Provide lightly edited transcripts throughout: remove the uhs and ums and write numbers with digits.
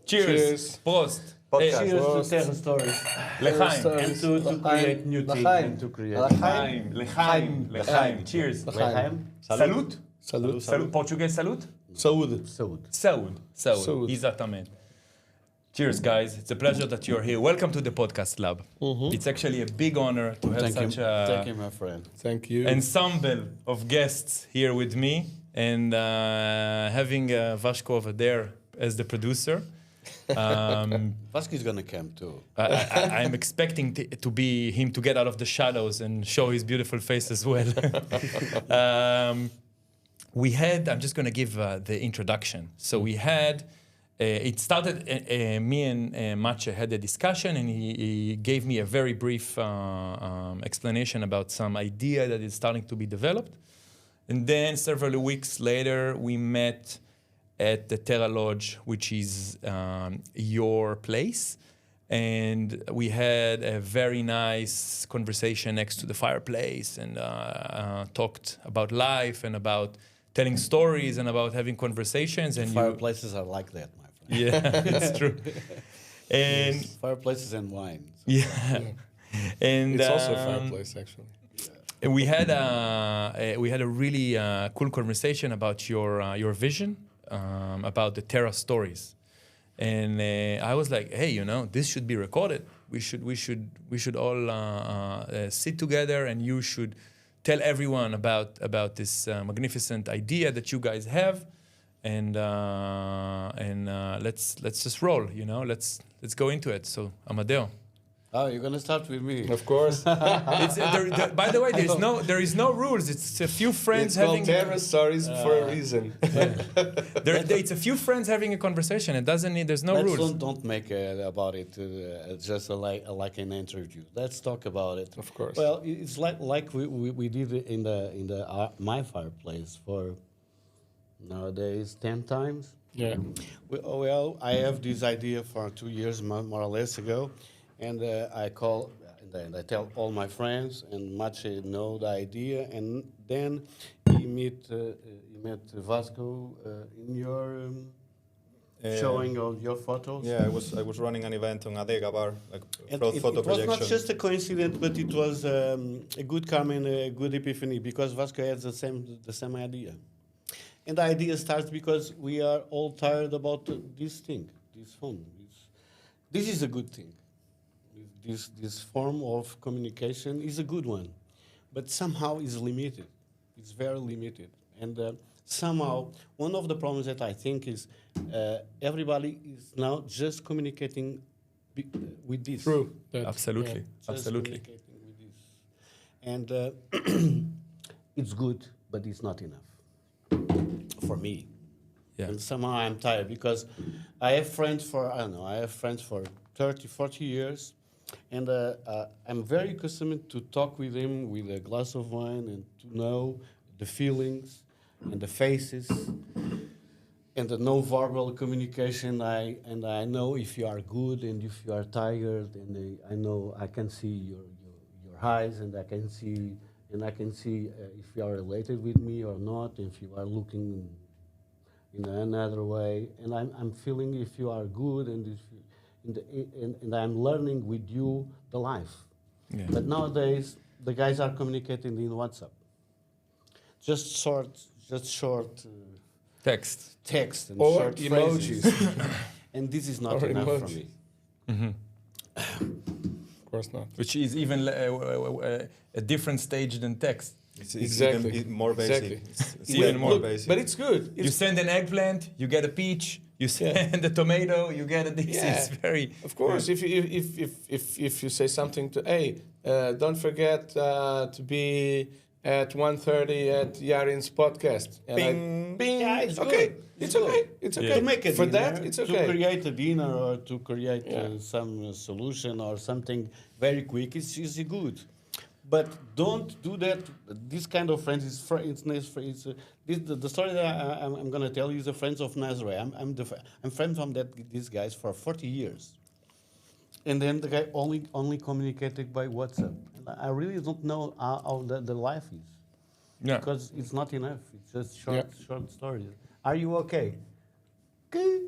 Cheers. Prost. Podcast. Cheers to Terra stories. L'chaim. And to create new things. And to create. L'chaim. L'chaim. L'chaim. Cheers. L'chaim. Salut. Salut. Salut. Português, saúde? Saúde. Saúde. Saúde. Exatamente. Cheers, guys. It's a pleasure that you're here. Welcome to the Podcast Lab. It's actually a big honor to have Thank such you, my friend. Thank you. ensemble of guests here with me, and having Vasco over there as the producer. Vasco is gonna come too. I'm expecting to be him to get out of the shadows and show his beautiful face as well. I'm just going to give the introduction. So we had, it started, me and Maciej had a discussion, and he gave me a very brief explanation about some idea that is starting to be developed. And then several weeks later, we met at the Terra Lodge, which is your place. And we had a very nice conversation next to the fireplace, and talked about life and about telling stories and about having conversations. And Fireplaces are like that, my friend. yeah, it's true. And Yes, fireplaces and wine. yeah, and It's also a fireplace, actually. and we had a really cool conversation about your vision, about the Terra stories. And I was like, hey, this should be recorded. We should all sit together, and you should tell everyone about this magnificent idea that you guys have, and let's just roll. Let's go into it. So, Amadeo. Oh, you're gonna start with me. Of course. By the way, there is no rules. It's a few friends It's having. called Terra Stories for a reason. It's a few friends having a conversation. It doesn't need. There's no Let's rules. don't make about it just like an interview. Let's talk about it. Of course. Well, it's like we did in the my fireplace for nowadays 10 times. Yeah. Well, I have this idea for 2 years more or less ago, and I call and I tell all my friends, and Maciej know the idea, and then he met Vasco in your showing of your photos. Yeah, I was running an event on Adega Bar, like And photo it was projection. not just a coincidence, but it was a good karma and a good epiphany, because Vasco has the same idea. And the idea starts because we are all tired about this thing, this phone. This is a good thing. This form of communication is a good one, but somehow is limited. It's very limited. And somehow, one of the problems that I think is everybody is now just communicating with this. True. Absolutely, Just absolutely. communicating with this. And it's good, but it's not enough for me. Yeah. And somehow I'm tired, because I have friends for 30, 40 years, and I'm very accustomed to talk with them with a glass of wine and to know the feelings and the faces and the no-verbal communication. I know if you are good and if you are tired, and I know I can see your eyes, and I can see if you are related with me or not, if you are looking in another way, and I'm feeling if you are good, and if you, and I'm learning with you the life. Yeah. But nowadays the guys are communicating in WhatsApp, just short Text. text and Or short emojis. phrases. And this is not Or enough for emoji. me. Of course not. Which is even a different stage than text. It's Exactly. even more basic. Exactly. It's even more Look, basic. but it's good. You send an eggplant, you get a peach. You send a tomato, you get a this. Yeah. It's very. Of course, if you say something to, hey, don't forget to be at 1:30 at Yarin's podcast. And Bing. Bing. Yeah, it's okay. good. It's It's okay. good. It's Yeah. okay. To make a For dinner, that, it's to okay. create a dinner, or to create Yeah. some solution or something very quick, it's good. But don't do that. This kind of friends is the story that I'm going to tell you is the friends of Nazareth. I'm friends from these guys for 40 years, and then the guy only communicated by WhatsApp. And I really don't know how the life is, Yeah. because it's not enough. It's just Yeah. short stories. Are you okay? Okay.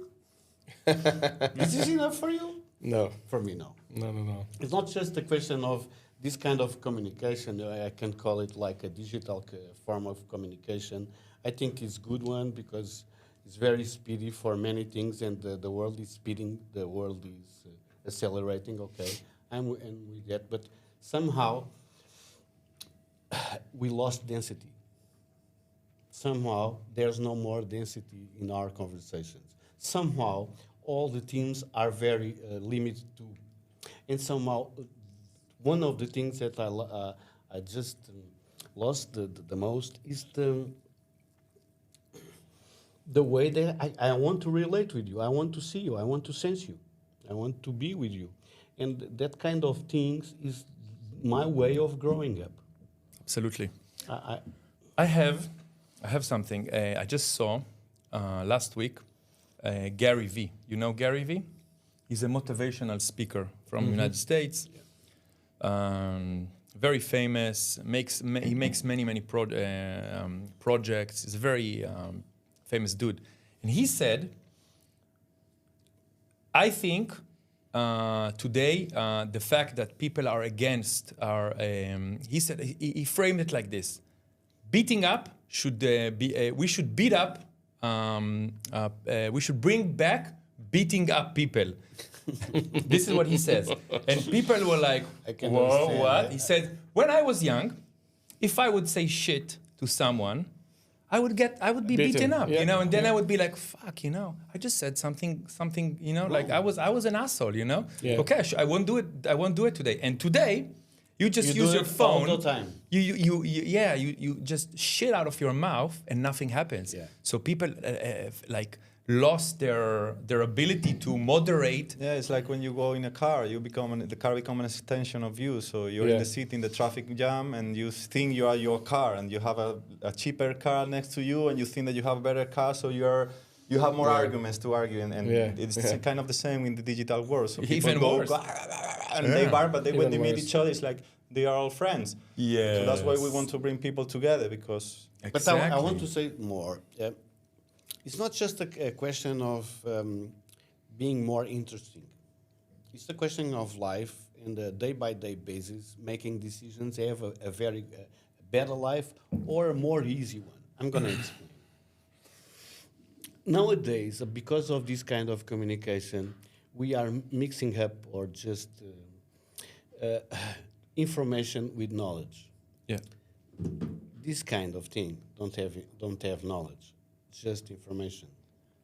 Is this enough for you? No, For me, no. no. It's not just a question of this kind of communication. I can call it like a digital form of communication. I think it's a good one because it's very speedy for many things, and the world is speeding. The world is accelerating. Okay, and with that, but somehow we lost density. Somehow there's no more density in our conversations. Somehow all the teams are very limited to, and somehow one of the things that I just lost the most is the way that I want to relate with you. I want to see you. I want to sense you. I want to be with you. And that kind of things is my way of growing up. Absolutely. I I have something. I just saw last week Gary V. You know Gary V? He's a motivational speaker from the United States. Very famous. He makes many projects. He's a very famous dude. And he said, I think today the fact that people are against our, he said, he framed it like this: beating up should be, we should beat up, we should bring back beating up people. This is what he says. And people were like, can whoa, understand what? that. He said, when I was young, if I would say shit to someone, I would be beaten up, Yeah. you know, and then I would be like, fuck, you know, I just said something, you know, like I was an asshole, you know. Yeah. Okay, I won't do it today. And today, you just You use do your it phone. all the time. You just shit out of your mouth and nothing happens. Yeah. So people like lost their ability to moderate. Yeah, it's like when you go in a car, the car becomes an extension of you. So you're Yeah. in the seat in the traffic jam, and you think you are your car, and you have a cheaper car next to you, and you think that you have a better car, so you have more arguments to argue, and Yeah. it's Yeah. kind of the same in the digital world. So people Even go worse. and they bark, but when Even they meet worse. each other, it's like they are all friends. Yeah. So that's why we want to bring people together, because But I want to say more. It's not just a question of being more interesting. It's a question of life and a day-by-day basis, making decisions, have a very better life or a more easy one. I'm going to explain. Nowadays, because of this kind of communication, we are mixing up or just information with knowledge. Yeah. This kind of thing don't have knowledge, just information.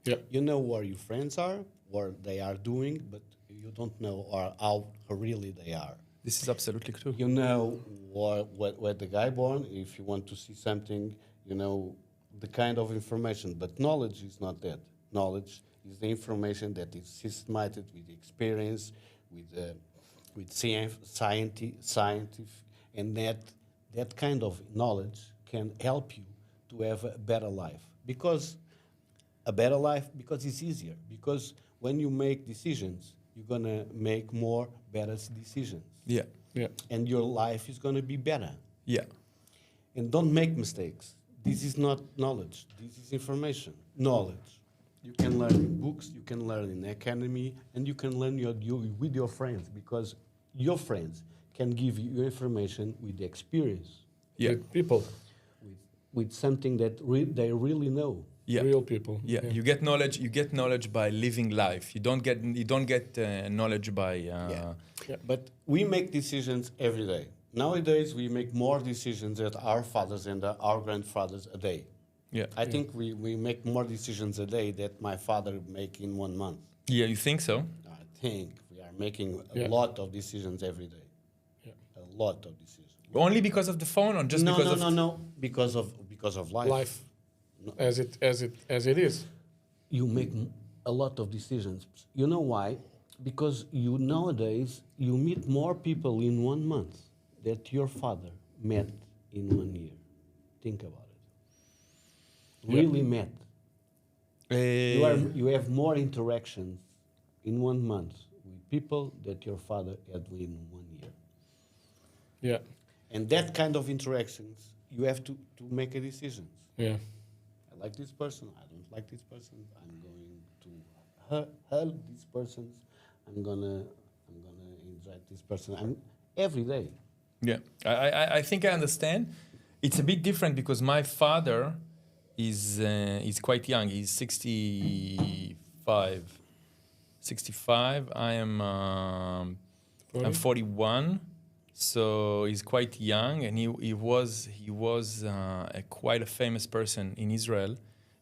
Yeah. You know where your friends are, what they are doing, but you don't know how really they are. This is absolutely true. You know where the guy born. If you want to see something, you know the kind of information. But knowledge is not that. Knowledge is the information that is systematic with experience, with scientific, and that kind of knowledge can help you to have a better life. Because it's easier. Because when you make decisions, you're gonna make more better decisions, Yeah. Yeah. and your life is gonna be better. Yeah. And don't make mistakes. This is not knowledge. This is information. Knowledge. You can learn in books. You can learn in academy, and you can learn with your friends, because your friends can give you information with experience, Yeah. With people, with something that they really know. Yeah. real people. Yeah, you get knowledge. You get knowledge by living life. You don't get knowledge by. Yeah. But we make decisions every day. Nowadays, we make more decisions than our fathers and our grandfathers a day. Yeah. I think we make more decisions a day that my father make in 1 month. Yeah, you think so? I think we are making a Yeah. lot of decisions every day. Yeah. A lot of decisions. Only because of the phone, or just no, because no, of? no, no. Because of life. Life, No. as it is. You make a lot of decisions. You know why? Because you nowadays you meet more people in 1 month that your father met in 1 year. Think about it. Yeah. Really met. You have more interactions in 1 month with people that your father had in 1 year. Yeah. And that kind of interactions, you have to make a decision. Yeah. I like this person. I don't like this person. I'm going to help these persons. I'm gonna invite this person. Every day. Yeah, I think I understand. It's a bit different because my father is quite young. He's 65. 65. I am I'm 41. So he's quite young, and he was quite a famous person in Israel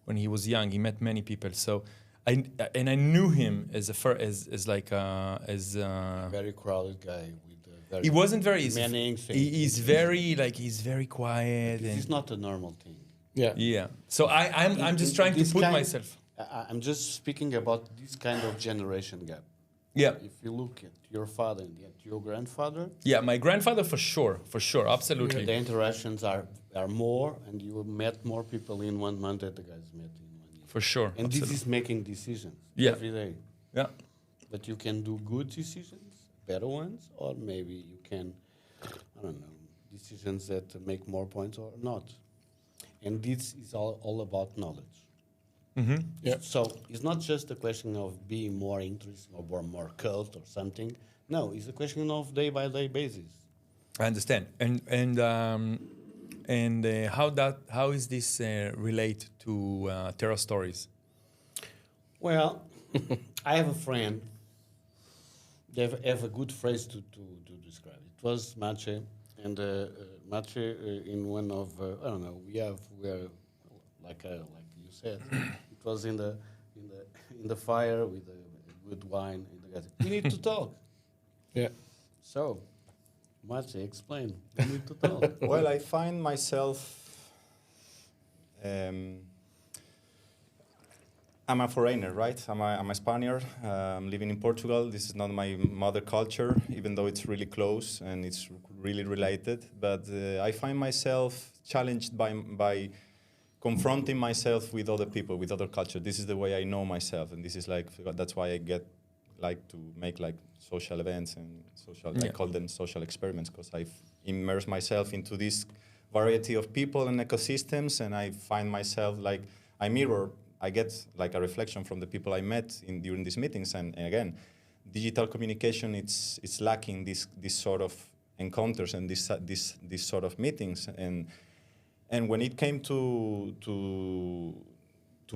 when he was young. He met many people. So I knew him as Very crowded guy with very he wasn't very many things. he's very quiet. This and is not a normal thing. yeah. So I'm just trying to put myself. I'm just speaking about this kind of generation gap. Yeah. If you look at your father and at your grandfather, Yeah, my grandfather for sure, absolutely. the interactions are more, and you met more people in 1 month that the guys met in 1 year. For sure. And absolutely. this is making decisions every day. Yeah. But you can do good decisions, better ones, or maybe you can, I don't know, decisions that make more points or not. And this is all about knowledge. Mm-hmm. Yeah. So it's not just a question of being more interesting or more cult or something. No, it's a question of day-by-day basis. I understand. And how is this relate to Terra stories? Well, I have a friend. They have a good phrase to describe it. It was Mache, and Mache in one of I don't know. We are like you said. It was in the fire with a good wine. And the guy said, "We need to talk." Yeah. So, Mache, explain. We need to talk. Well, I find myself. I'm a foreigner, right? I'm a Spaniard. I'm living in Portugal. This is not my mother culture, even though it's really close and it's really related. But I find myself challenged by confronting myself with other people, with other culture. This is the way I know myself, and this is that's why I get to make social events and I call them social experiments, because I've immersed myself into this variety of people and ecosystems, and I find myself I get a reflection from the people I met during these meetings, and again, digital communication it's lacking this sort of encounters and this sort of meetings, and when it came to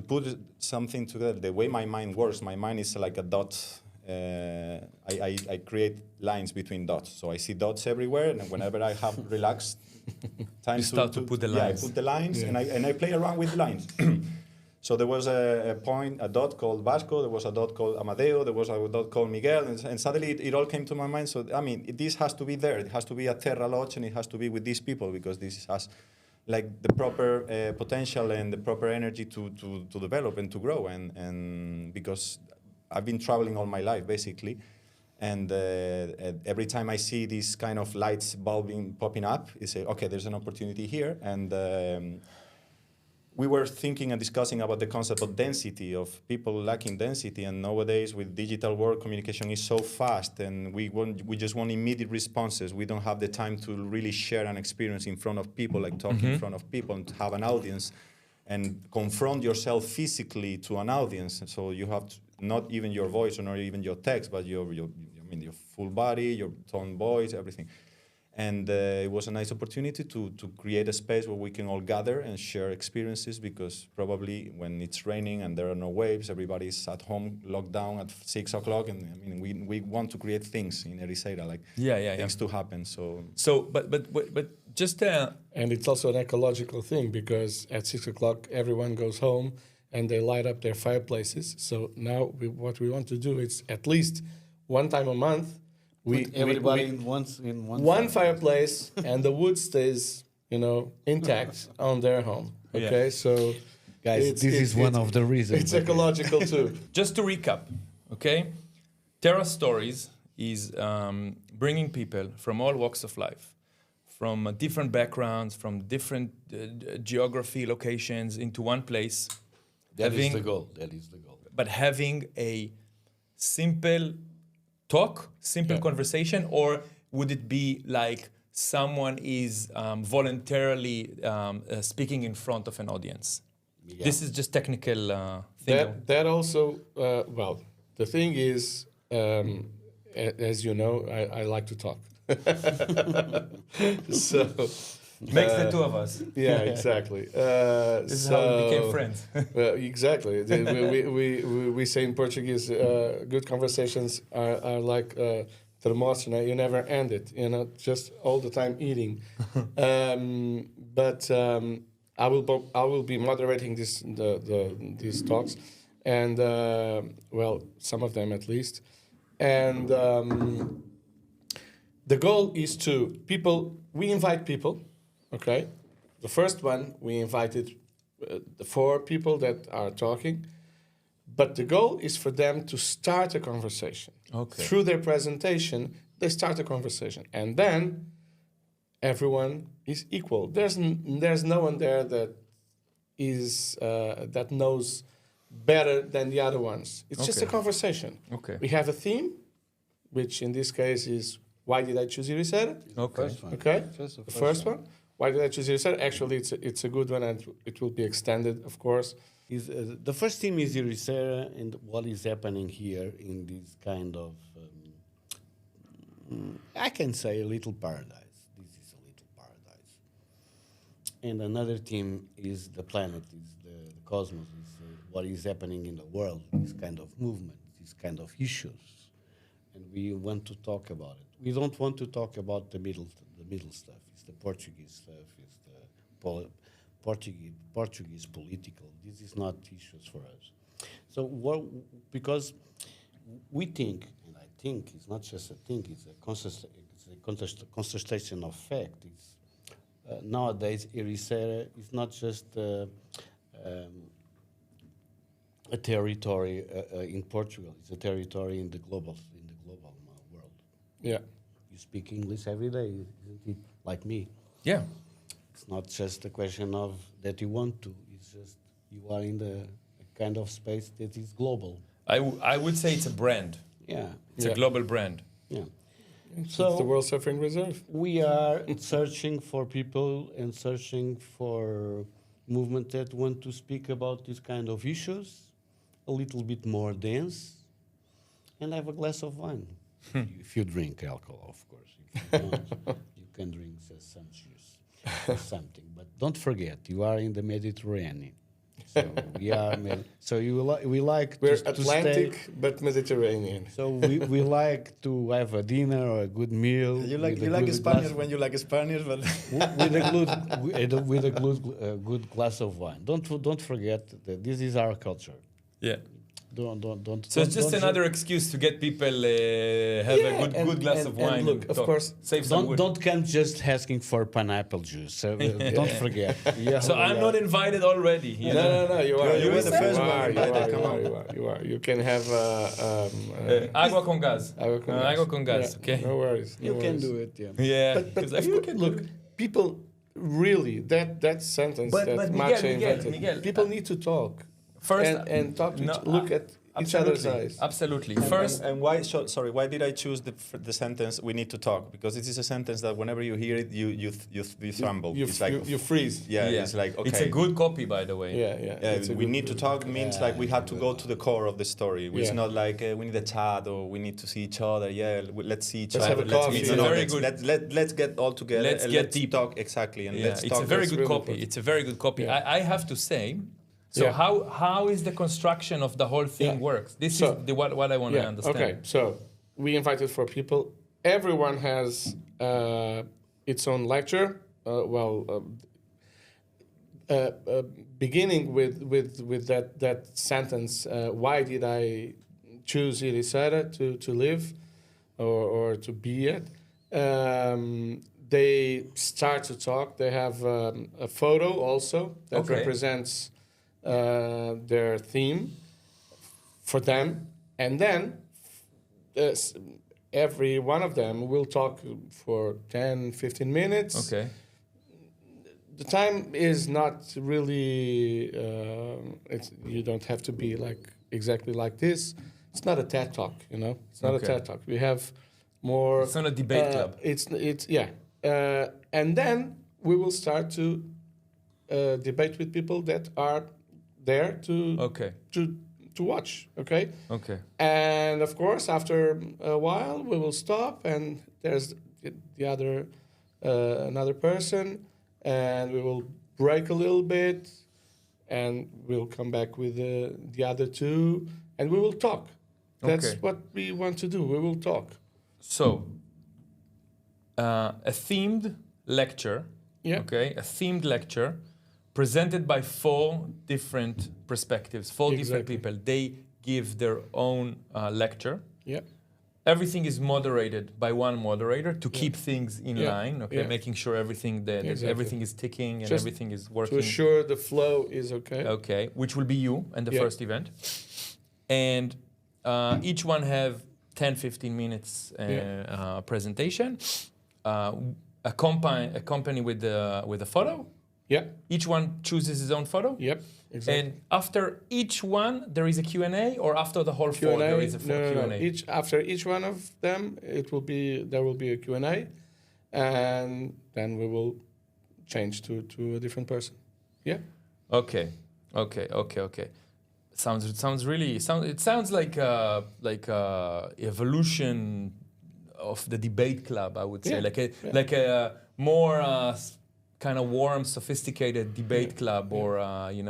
put something together, the way my mind works, my mind is like a dot. I create lines between dots, so I see dots everywhere, and whenever I have relaxed time You start to put the lines. I put the lines, and I play around with lines. So there was a dot called Vasco, there was a dot called Amadeo, there was a dot called Miguel, and suddenly it all came to my mind. So, I mean, this has to be there. It has to be a Terra Lodge, and it has to be with these people, because this has the proper potential and the proper energy to develop and to grow. And because I've been traveling all my life, basically, and every time I see these kind of lights popping up, I say, okay, there's an opportunity here. And we were thinking and discussing about the concept of density, of people lacking density. And nowadays, with digital world, communication is so fast, and we just want immediate responses. We don't have the time to really share an experience in front of people, talk in front of people, and to have an audience and confront yourself physically to an audience. So you have not even your voice or not even your text, but your full body, your tone, voice, everything. And it was a nice opportunity to create a space where we can all gather and share experiences, because probably when it's raining and there are no waves, everybody's at home, locked down at 6 o'clock. And I mean, we want to create things in Ericeira, things to happen. So but just And it's also an ecological thing, because at 6 o'clock everyone goes home and they light up their fireplaces. So now what we want to do is at least one time a month. Everybody in one fireplace, and the wood stays, intact on their home. Okay, Yeah. so Guys, this is one of the reasons. it's ecological too. just to recap, okay? Terra Stories is bringing people from all walks of life, from different backgrounds, from different geography, locations, into one place. That is the goal. But having a simple talk, simple conversation, or would it be like someone is voluntarily speaking in front of an audience? Yeah. This is just technical things. think that also, well, the thing is, as you know, I like to talk. So makes the two of us. yeah, exactly. This is how we became friends. Exactly. We say in Portuguese, good conversations are like thermos, you never end it, just all the time eating. But I will be moderating these talks, and well, some of them at least. And the goal is we invite people, okay? The first one, we invited the 4 people that are talking, but the goal is for them to start a conversation. Okay. Through their presentation, they start a conversation, and then everyone is equal. There's no one there that is that knows better than the other ones. It's just a Okay. conversation. Okay. We have a theme, which in this case is why did I choose Ericeira? Okay. First one. Okay, Just the first one. Why did I choose Ericeira? Actually, it's a good one, and it will be extended, of course. The first theme is Ericeira and what is happening here in this kind of, I can say, a little paradise. This is a little paradise. And another theme is the planet, is the cosmos, is what is happening in the world, this kind of movement, this kind of issues. And we want to talk about it. We don't want to talk about the middle stuff. It's the Portuguese stuff. It's the Portuguese political. This is not issues for us. So because we think, and I think it's not just a think, it's a constatation of fact. It's nowadays Ericeira is not just a territory in Portugal. It's a territory in the global world. Yeah. You speak English every day, isn't it? Like me. Yeah. It's not just a question of that you want to. It's just you are in the kind of space that is global. I would say it's a brand. Yeah. It's a global brand. Yeah. It's So the World Suffering Reserve. we are searching for people and searching for movement that want to speak about these kind of issues, a little bit more dense, and have a glass of wine. If you drink alcohol, of course. If you don't, you can drink some juice or something. But don't forget, you are in the Mediterranean. So we are. We like We're to Atlantic, stay. but Mediterranean. So we like to have a dinner or a good meal. You like with a good Spaniards glass- when you like Spaniards, but with a good glass of wine. Don't forget that this is our culture. Yeah. Don't. So it's just don't- another excuse to get people have a good glass of wine. And look, and of talk. course, Save some wood. Don't come just asking for pineapple juice. So, don't forget. So I'm not invited already. You know? No, you are. You were the first one You invited, come on. You are. You can have Agua con gas. agua con gas. Agua con gas. Yeah, Okay. No worries. You no can worries. do it. Yeah. Yeah. But 'cause of you course- can look. People really that sentence But that Miguel, Macha Miguel, invented. Miguel, people need to talk First, and talk to look at each other's eyes. Absolutely. First, and why? Sorry, why did I choose the sentence? We need to talk, because this is a sentence that whenever you hear it, you tremble. It's like you freeze. yeah, it's like okay. It's a good copy, by the way. Yeah. It's a we good- need to talk means like we have to go to the core of the story. It's Yeah. not like we need a chat or we need to see each other. Yeah, let's see each Let's other. have a coffee. meet. It's No, a no, very let's, good- let's get all together. Let's and get let's deep. talk exactly, and Yeah, let's it's talk. a very That's good really copy. important. It's a very good copy. Yeah. I have to say. So Yeah. how is the construction of the whole thing Yeah. works? This So- is what I want to understand. Okay, so we invited 4 people. Everyone has its own lecture. Beginning with that sentence, why did I choose Ericeira to live or to be at? They start to talk. They have a photo also that Okay. represents their theme for them, and then every one of them will talk for 10-15 minutes. Okay. The time is not really you don't have to be like exactly like this. It's not a TED talk, it's not Okay. a TED talk. We have more It's not a debate club. it's and then we will start to debate with people there to Okay. to watch. Okay. Okay. And of course, after a while, we will stop, and there's the other another person, and we will break a little bit, and we'll come back with the other two, and we will talk. That's Okay. what we want to do. We will talk. So, a themed lecture. Yeah. Okay, a themed lecture presented by 4 different perspectives, 4 different Exactly. people. They give their own lecture. Yeah. Everything is moderated by one moderator to keep things in Yeah. line. Okay, Yeah. making sure that Exactly. everything is ticking and Just everything is To working. assure the flow is okay. Okay, which will be you and the Yeah. first event, and each one have 10-15 minutes presentation, accompany with a photo. Yeah. Each one chooses his own photo. Yep. Exactly. And after each one, there is a Q&A, or after the whole 4, there is a No. Q&A? After each one of them, there will be a Q&A, and then we will change to a different person. Yeah. Okay. It sounds like evolution of the debate club, I would say, Yeah. like a more kind of warm, sophisticated debate club, or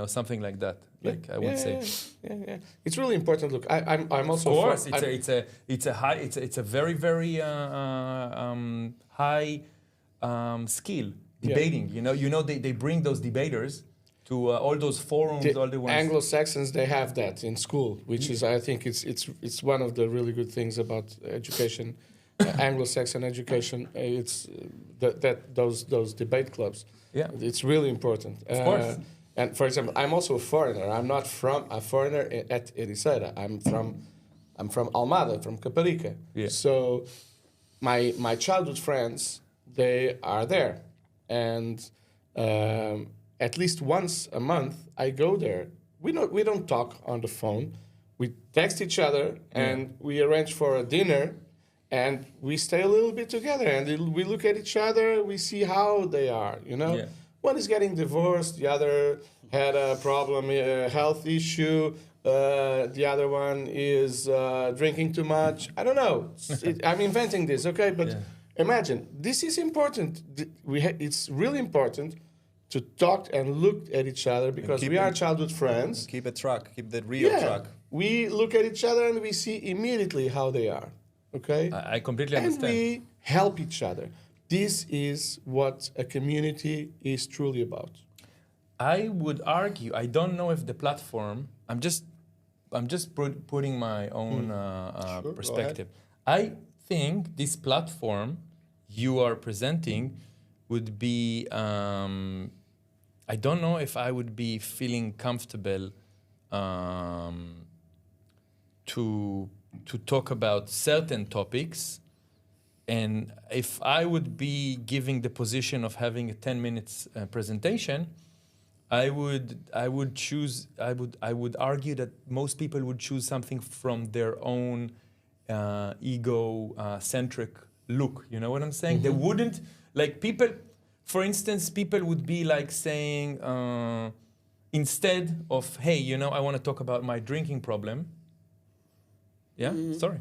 something like that. Like I would say. Yeah. It's really important. Look, I'm also. Of course, I'm- it's a very very high skill debating. They bring those debaters to all those forums, all the ones. Anglo-Saxons, they have that in school, which is, I think, it's one of the really good things about education, Anglo-Saxon education. It's those debate clubs. Yeah. It's really important. Of course. And for example, I'm also a foreigner. I'm not from a foreigner at Ericeira. I'm from Almada, from Caparica. Yeah. So my childhood friends, they are there, and at least once a month I go there. We don't talk on the phone. We text each other and we arrange for a dinner, and we stay a little bit together, and we look at each other. We see how they are. Yeah. One is getting divorced, the other had a problem, a health issue. The other one is drinking too much. I don't know. I'm inventing this, okay? But imagine, this is important. It's really important to talk and look at each other, because we are childhood friends. Keep a track, keep the real track. We look at each other and we see immediately how they are, okay? I completely And understand. we help each other. This is what a community is truly about. I would argue, I don't know if the platform, I'm just putting my own Sure, go perspective. I think this platform you are presenting would be, I don't know if I would be feeling comfortable to talk about certain topics. And if I would be giving the position of having a 10 minutes presentation, I would argue that most people would choose something from their own ego-centric look. You know what I'm saying? They wouldn't, like people, for instance, people would be like saying, instead of, hey, I want to talk about my drinking problem. Yeah, sorry.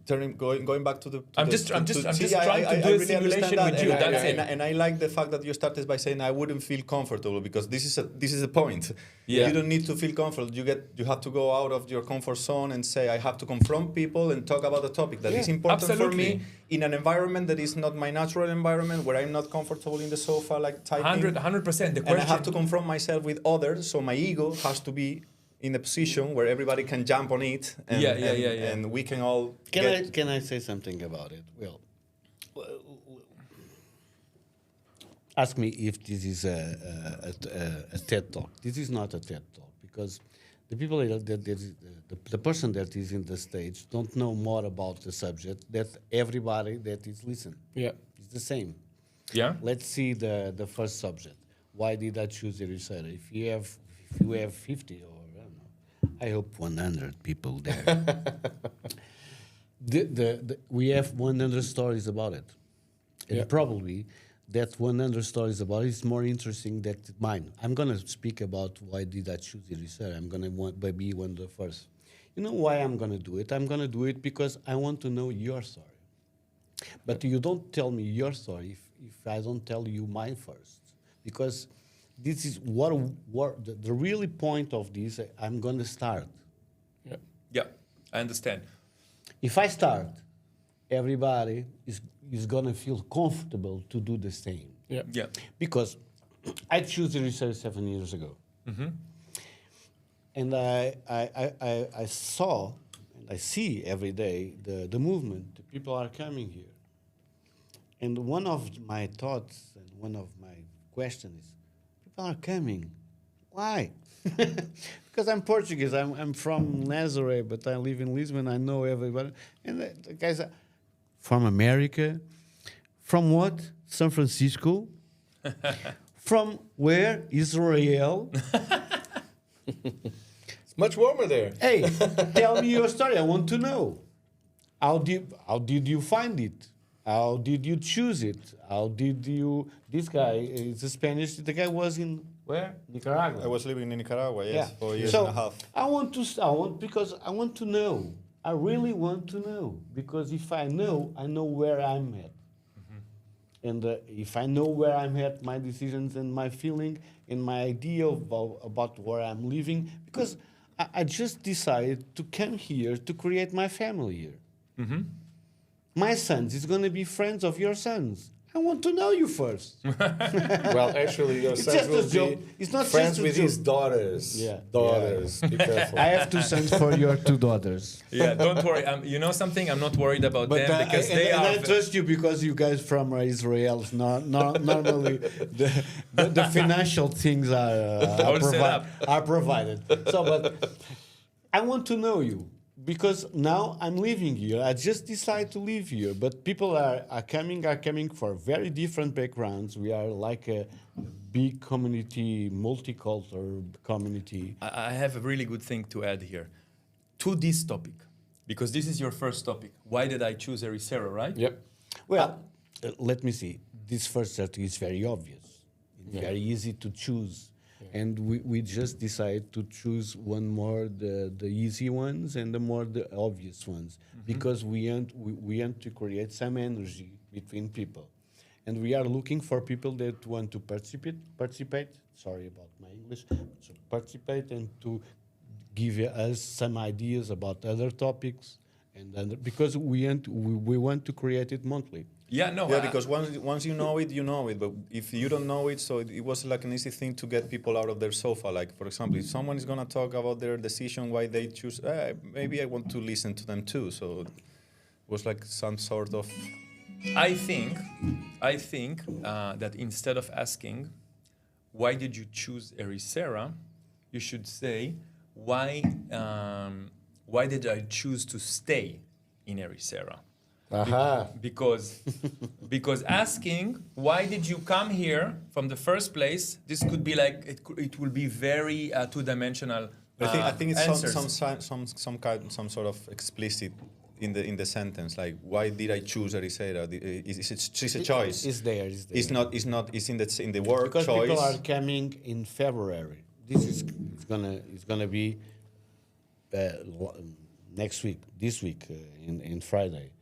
Going back to the. I'm just trying to do a simulation with you. That's it. And I like the fact that you started by saying I wouldn't feel comfortable, because this is a point. Yeah. You don't need to feel comfortable. You have to go out of your comfort zone and say I have to confront people and talk about a topic that is important for Absolutely. me in an environment that is not my natural environment, where I'm not comfortable in the sofa like typing. 100%. The And I have question. to confront myself with others, so my ego has to be in a position where everybody can jump on it, and, and we can all Can I say something about it? Well, ask me if this is a TED Talk. This is not a TED Talk, because the people the person that is in the stage don't know more about the subject that everybody that is listening. Yeah. It's the same. Yeah. Let's see the first subject. Why did I choose Ericeira? If you have 50 or I don't know, I hope 100 people there. We have 100 stories about it, and probably that 100 stories about is more interesting than mine. I'm going to speak about why did I choose Ericeira. I'm going to be one of the first. You know why I'm going to do it? I'm going to do it because I want to know your story. But you don't tell me your story if I don't tell you mine first. Because this is what the really point of this, I'm going to start. Yeah. Yeah, I understand. If I start, everybody is going to feel comfortable to do the same. Yeah. Yeah. Because I chose Ericeira 7 years ago. Mm-hmm. And I saw, and I see every day, the movement, the people are coming here. And one of my thoughts and one of my questions is, people are coming. Why? Because I'm Portuguese. I'm from Nazareth, but I live in Lisbon. I know everybody. And the guys are from America. From what? San Francisco. From where? Israel. It's much warmer there. Hey, tell me your story. I want to know. How did you find it? How did you choose it? How did you... This guy is a Spanish. The guy was in where? Nicaragua. I was living in Nicaragua, yes, for a year So and a half. because I want to know. I really want to know. Because if I know where I'm at. Mm-hmm. And if I know where I'm at, my decisions and my feeling and my idea about where I'm living, because I just decided to come here to create my family here. Mm-hmm. My sons is going to be friends of your sons. I want to know you first. Well, actually, your It's sons just a will joke. be It's not friends just a with joke. his daughters. Yeah. Daughters. Be careful. I have 2 sons for your 2 daughters. Yeah, don't worry. You know something? I'm not worried about But them because they and are. I trust you because you guys from Israel. Normally, the financial things All set up. are provided. So, but I want to know you because now I'm living here. I just decided to live here, but people are coming for very different backgrounds. We are like a big community, multicultural community. I have a really good thing to add here to this topic, because this is your first topic. Why did I choose Ericeira, right? Yep. Well, let me see. This first setting is very obvious. It's very easy to choose. And we just decided to choose one more the easy ones and the obvious ones because we want to create some energy between people. And we are looking for people that want to participate. Sorry about my English. So participate and to give us some ideas about other topics. Because we want to create it monthly. Yeah, no. Yeah, because once you know it, you know it. But if you don't know it, so it was like an easy thing to get people out of their sofa. Like, for example, if someone is going to talk about their decision, why they choose, maybe I want to listen to them too. So it was like some sort of... I think that instead of asking, why did you choose Ericeira, you should say, why did I choose to stay in Ericeira? Aha. Because asking why did you come here from the first place, this could be like it will be very two-dimensional. I think it's answers. some sort of explicit in the sentence, like why did I choose Ericeira? It's a choice. It's there. It's not. It's in the word Because choice. people are coming in February. It's gonna be next week. This week in Friday.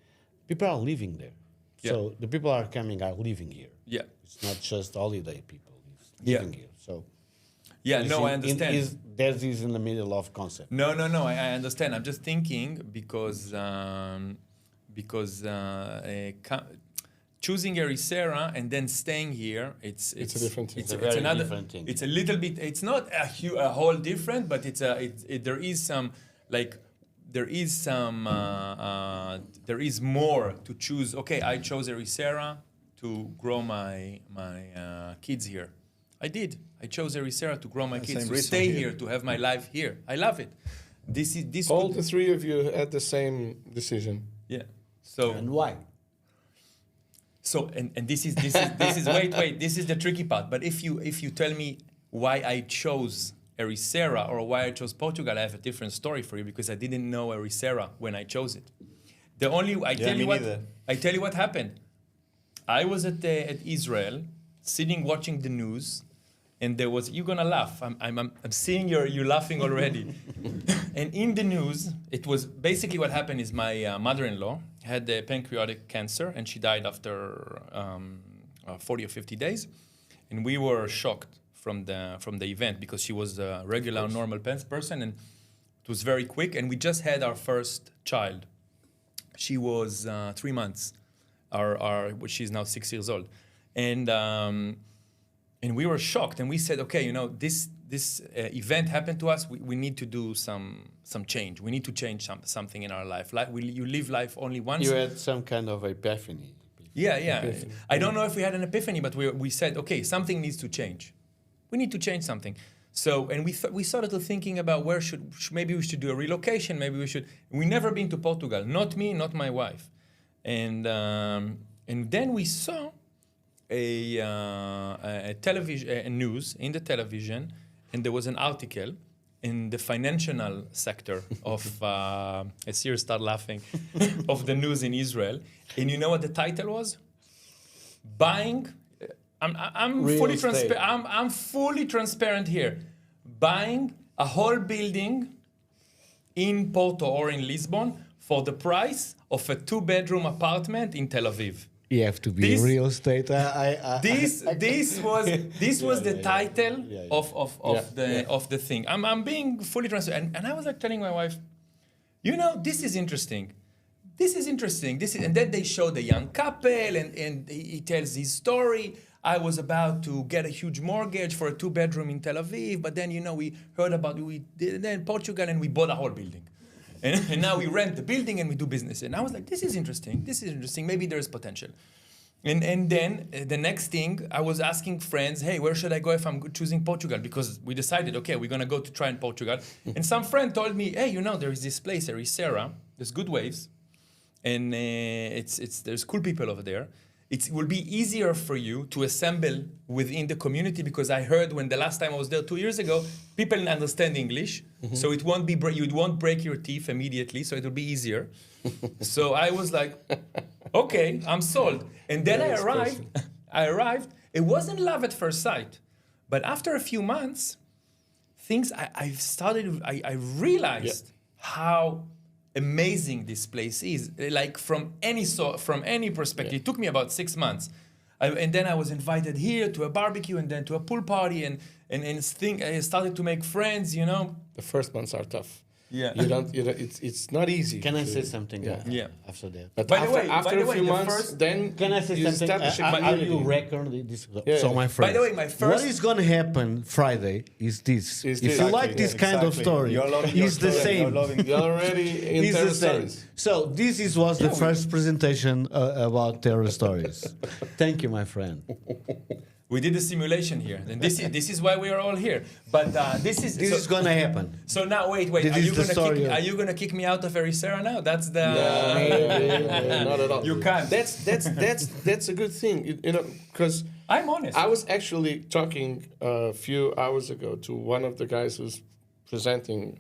People are living there. Yeah. So the people are coming are living here. Yeah. It's not just holiday people. It's Yeah. living here. So Yeah, no, I understand. There's this in the middle of concept. No, I understand. I'm just thinking because choosing Ericeira and then staying here, it's a different thing. It's a very another different thing. It's a little bit. It's not a whole different, but there is some like. There is more to choose. Okay, I chose Ericeira to grow my kids here. I did. I chose Ericeira to grow my kids, same to reason stay here. here, to have my life here. I love it. This All could- the 3 of you had the same decision. yeah. So And why? and this is wait, this is the tricky part. But if you tell me why I chose Ericeira or why I chose Portugal, I have a different story for you because I didn't know Ericeira when I chose it. I tell me you what neither. I tell you what happened. I was at Israel, sitting watching the news, and there was, you're gonna laugh. I'm seeing you laughing already. And in the news, it was basically what happened is my mother-in-law had pancreatic cancer, and she died after 40 or 50 days, and we were shocked from the event because she was a regular, normal person, and it was very quick. And we just had our first child. She was 3 months. She's now 6 years old, and we were shocked. And we said, okay, this event happened to us. We need to do some change. We need to change something in our life. You live life only once. You had some kind of epiphany. Yeah. Epiphany. I don't know if we had an epiphany, but we said, okay, something needs to change. We need to change something. So, and we started thinking about maybe we should do a relocation. Maybe we should. We never been to Portugal. Not me, not my wife. And then we saw a television news in the television, and there was an article in the financial sector of Ericeira start laughing of the news in Israel. And you know what the title was? Buying. I'm fully transparent. I'm fully transparent here. Buying a whole building in Porto or in Lisbon for the price of a 2-bedroom apartment in Tel Aviv. You have to be real estate. This was the title of the thing. I'm being fully transparent, and I was like telling my wife, this is interesting. And then they show the young couple, and he tells his story. I was about to get a huge mortgage for a 2-bedroom in Tel Aviv, but then we heard about then Portugal, and we bought a whole building. And now we rent the building and we do business. And I was like, this is interesting. Maybe there's potential. And then the next thing, I was asking friends, hey, where should I go if I'm choosing Portugal? Because we decided, okay, we're going to go to try in Portugal. And some friend told me, hey, there is this place, Ericeira. There's good waves. And there's cool people over there. It will be easier for you to assemble within the community, because I heard when the last time I was there 2 years ago, people understand English, so it won't be you won't break your teeth immediately, so it will be easier. So I was like, okay, I'm sold. And then I arrived. It wasn't love at first sight, but after a few months, I realized how amazing this place is, like from any perspective. It took me about 6 months, and then I was invited here to a barbecue and then to a pool party, and I started to make friends. The first months are tough. Yeah, it's not easy. Can I say something? Yeah. After that. But by the way, after a few months, then can I say you something? establish a Are community. you record this? So my friend, By the way, my first. what is going to happen Friday is this. Is If this. you like this kind of story, it's the same. You're already in It's Terra the same. stories. So this was the first presentation about Terra stories. Thank you, my friend. We did a simulation here, and this is why we are all here. But this is going to happen. So now wait. This is the story. Are you gonna kick me out of Ericeira now? That's the. No, not at all. You can't. That's a good thing, because I'm honest. I was actually talking a few hours ago to one of the guys who's presenting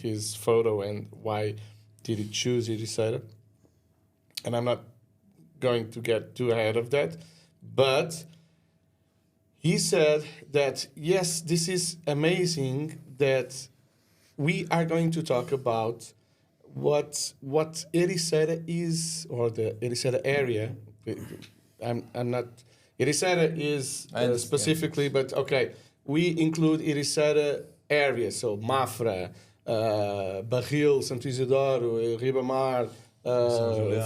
his photo and why did he choose Ericeira. And I'm not going to get too ahead of that, but he said that, yes, this is amazing that we are going to talk about what Ericeira is, or the Ericeira area. I'm not... Ericeira is specifically, but okay, we include Ericeira area, so Mafra, Barril, Santo Isidoro, Ribamar,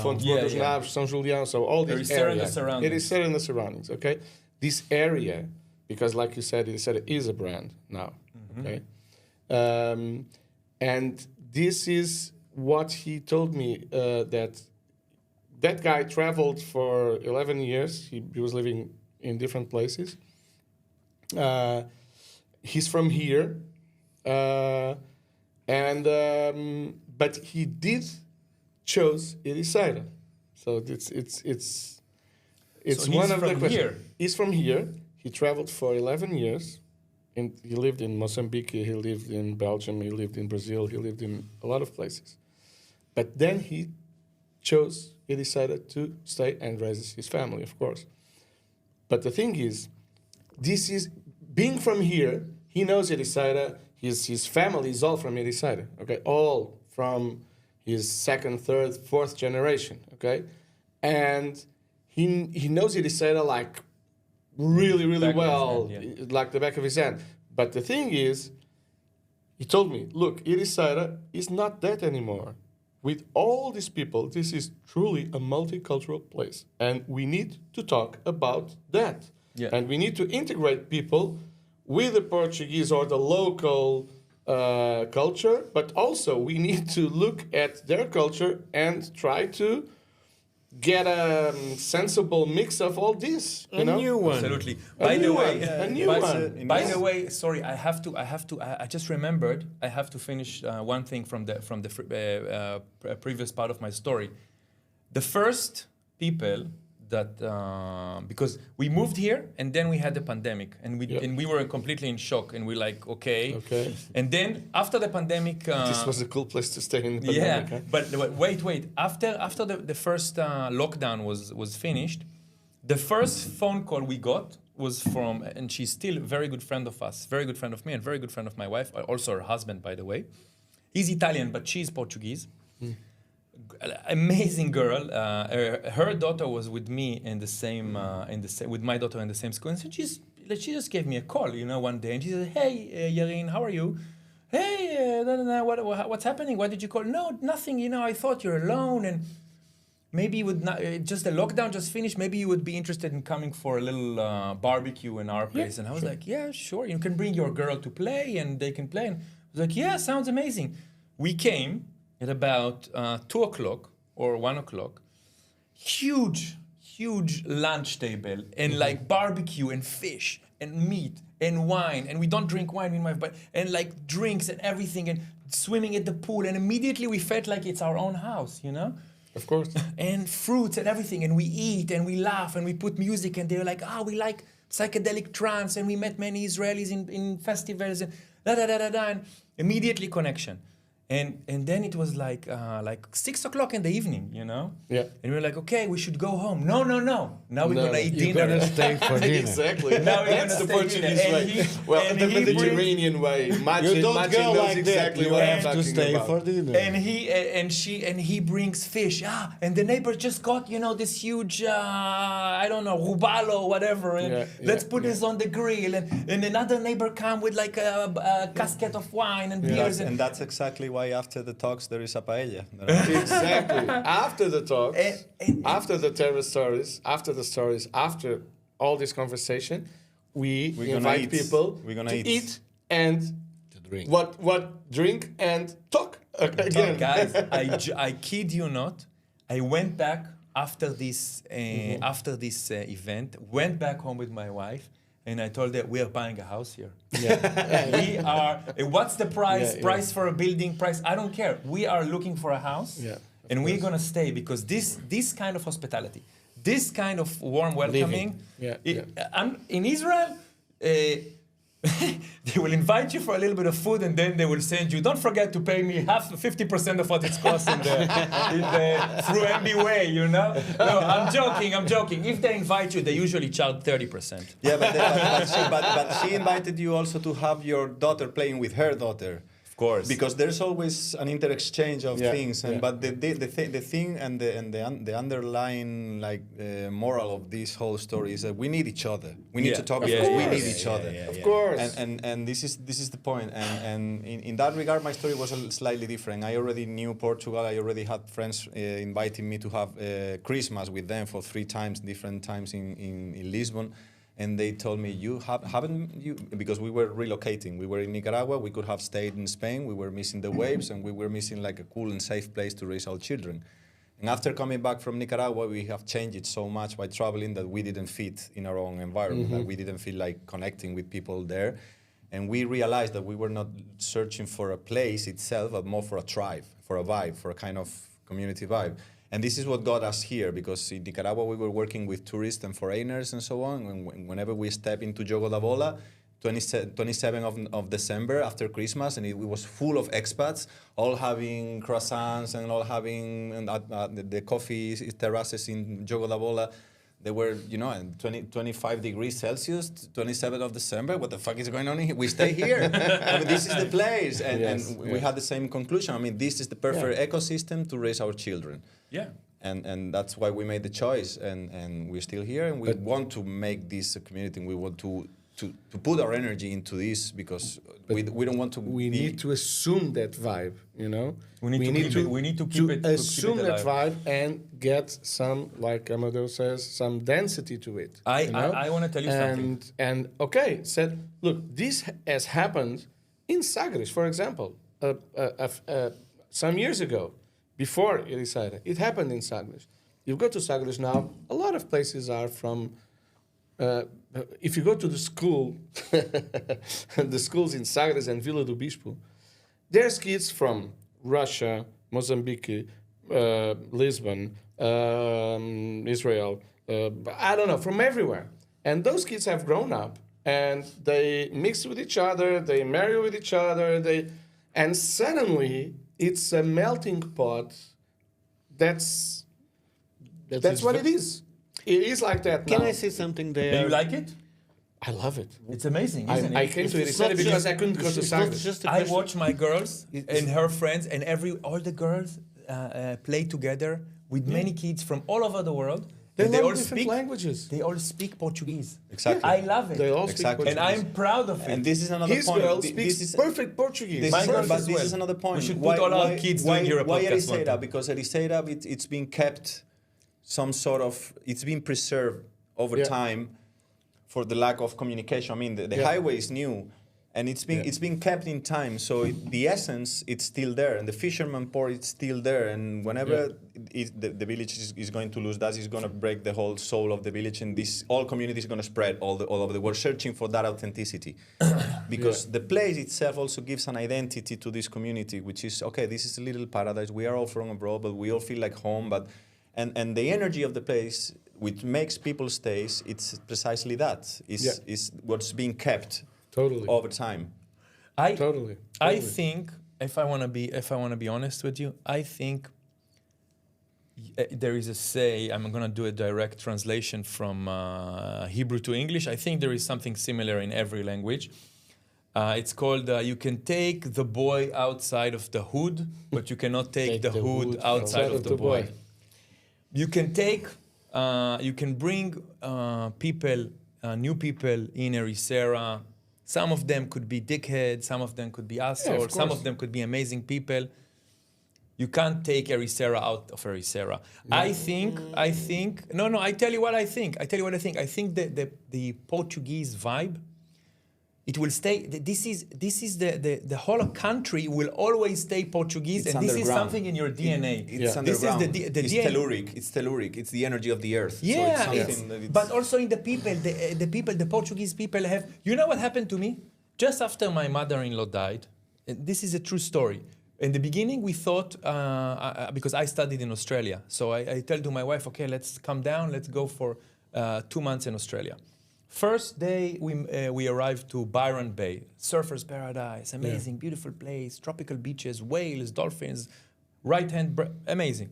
Fonte Boa dos Naves, São Julião, so all these Ericeira areas. and the surroundings. Ericeira and the surroundings, okay? This area, because like you said, Ericeira is a brand now, okay? And this is what he told me, that guy traveled for 11 years. He was living in different places. He's from here. But he did chose Ericeira. So it's So one he's of the from questions. here. He's from here. He traveled for 11 years. He lived in Mozambique, he lived in Belgium, he lived in Brazil, he lived in a lot of places. But then he chose, he decided to stay and raise his family, of course. But the thing is, this is being from here. He knows Ericeira. His family is all from Ericeira. Okay, all from his second, third, fourth generation. Okay, and he knows Ericeira like really, really Back of his well, hand, like the back of his hand. But the thing is, he told me, look, Ericeira is not that anymore. With all these people, this is truly a multicultural place. And we need to talk about that. Yeah. And we need to integrate people with the Portuguese or the local culture, but also we need to look at their culture and try to get a sensible mix of all this. You know? new one. Absolutely. A By the new way, one, a new by, one. by the way, sorry, I just remembered. I have to finish one thing from the previous part of my story. The first people that because we moved here and then we had the pandemic and we were completely in shock and we're like okay. And then after the pandemic, This was a cool place to stay in the yeah, pandemic. Huh? but wait. After the first lockdown was finished, the first phone call we got was from, and she's still a very good friend of us, very good friend of me, and very good friend of my wife, also her husband, by the way. He's Italian, but she's Portuguese. Amazing girl. Her daughter was with me in the same, with my daughter in the same school, and so she just gave me a call, one day, and she said, "Hey, Yarin, how are you? Hey, what's happening? Why did you call?" "No, nothing. I thought you're alone, and maybe you would not. Just the lockdown just finished. Maybe you would be interested in coming for a little barbecue in our place." And I was like, "Yeah, sure. You can bring your girl to play, and they can play." And I was like, "Yeah, sounds amazing." We came at about 2 o'clock or 1 o'clock. Huge lunch table and like barbecue and fish and meat and wine, and we don't drink wine in my but and like drinks and everything and swimming at the pool, and immediately we felt like it's our own house, Of course. and fruits and everything, and we eat and we laugh and we put music, and they're like, we like psychedelic trance, and we met many Israelis in festivals and and immediately connection. And then it was like 6 o'clock in the evening, Yeah. And we were like, okay, we should go home. No. Now we're gonna eat You're dinner. gonna stay for dinner. Exactly. Now we're That's gonna the stay Portuguese dinner. way. And he- Well, and the he brings- Mediterranean way. Machi You don't Machi go knows like exactly that. what You I'm have to talking stay about. for dinner. And he brings fish. And the neighbor just got this huge I don't know, rubalo or whatever. And let's put this on the grill. And another neighbor come with like a casket of wine and beers. And that's exactly why after the talks there is a paella. Exactly. After the talk, And- after the Terra stories, after all this conversation, we We're gonna invite eat. people We're gonna to eat. eat and drink. what drink and talk again. Guys, I kid you not. I went back after this event. Went back home with my wife, and I told her we are buying a house here. We are. What's the price? Yeah, Price for a building? Price? I don't care. We are looking for a house, Yeah, of and we're course. gonna stay because this kind of hospitality, this kind of warm welcoming. In Israel. They will invite you for a little bit of food, and then they will send you. Don't forget to pay me 50% of what it's costing through MBWay. No, I'm joking. If they invite you, they usually charge 30%. Yeah, but she invited you also to have your daughter playing with her daughter. Of course. Because there's always an inter-exchange of Yeah, things, yeah. but the thing and the underlying moral of this whole story is that we need each other. We need to talk because we need each other. Of course. And this is the point. And in that regard, my story was slightly different. I already knew Portugal. I already had friends inviting me to have Christmas with them for 3 times, different times in Lisbon. And they told me, haven't you, because we were relocating. We were in Nicaragua. We could have stayed in Spain. We were missing the waves, and we were missing like a cool and safe place to raise our children. And after coming back from Nicaragua, we have changed it so much by traveling that we didn't fit in our own environment. That we didn't feel like connecting with people there. And we realized that we were not searching for a place itself, but more for a tribe, for a vibe, for a kind of community vibe. And this is what got us here, because in Nicaragua we were working with tourists and foreigners and so on. And whenever we step into Jogo da Bola, 27th of December after Christmas, and it was full of expats, all having croissants and all having the coffee terraces in Jogo da Bola. They were, in 25 degrees Celsius, 27th of December. What the fuck is going on here? We stay here. This is the place. And we had the same conclusion. This is the perfect ecosystem to raise our children. Yeah. And that's why we made the choice. And we're still here. And we want to make this a community. And we want to put our energy into this because we don't want to. We need to assume that vibe, We need to keep it assume that alive. vibe and get some, like Amadeo says, some density to it. I want to tell you something. And okay, said, look, this has happened in Sagres, for example, some years ago, before Ericeira. It happened in Sagres. You go to Sagres now, a lot of places are from. If you go to the school, the schools in Sagres and Vila do Bispo, there's kids from Russia, Mozambique, Lisbon, Israel, I don't know, from everywhere. And those kids have grown up and they mix with each other, they marry with each other, and suddenly it's a melting pot. That's what it is. It is like that now. Can I say something there? Do you like it? I love it. It's amazing, isn't I it? came to Ericeira because I couldn't go to Sagres. I watch my girls and her friends and all the girls play together with many kids from all over the world. They And learn different languages. They all speak Portuguese. Exactly. I love it. They all speak Exactly. Portuguese. And I'm proud of it. And this is another His point. girl This speaks is- perfect Portuguese. This My is, girls but as this well. is another point. We should put all our kids doing here a why podcast one Ericeira? time. Because Ericeira, it's been kept it's been preserved over time for the lack of communication. The highway is new, and it's been kept in time. So the essence, it's still there, and the fisherman port, it's still there. And whenever the village is going to lose that, it's going to break the whole soul of the village, and this all community is going to spread all over the world, searching for that authenticity. Because the place itself also gives an identity to this community, which is, okay, this is a little paradise. We are all from abroad, but we all feel like home. And the energy of the place, which makes people stay, it's precisely that. Is what's being kept over time. Totally. I think if I want to be honest with you, I think there is a say. I'm going to do a direct translation from Hebrew to English. I think there is something similar in every language. It's called you can take the boy outside of the hood, but you cannot take the hood outside of the boy. You can you can bring people, new people in Ericeira. Some of them could be dickheads, some of them could be assholes, some of them could be amazing people. You can't take Ericeira out of Ericeira. I think, I tell you what I think. I think that the Portuguese vibe, it will stay. This is the whole country will always stay Portuguese, It's and this is underground. something in your DNA. It's underground. It's telluric. It's telluric. It's the energy of the earth. Yeah, so it's something that it's but also in the people, the Portuguese people have. You know what happened to me? Just after my mother-in-law died, and this is a true story. In the beginning, we thought because I studied in Australia, so I tell to my wife, okay, let's come down, let's go for 2 months in Australia. First day, we arrived to Byron Bay, surfer's paradise, amazing, beautiful place, tropical beaches, whales, dolphins, amazing.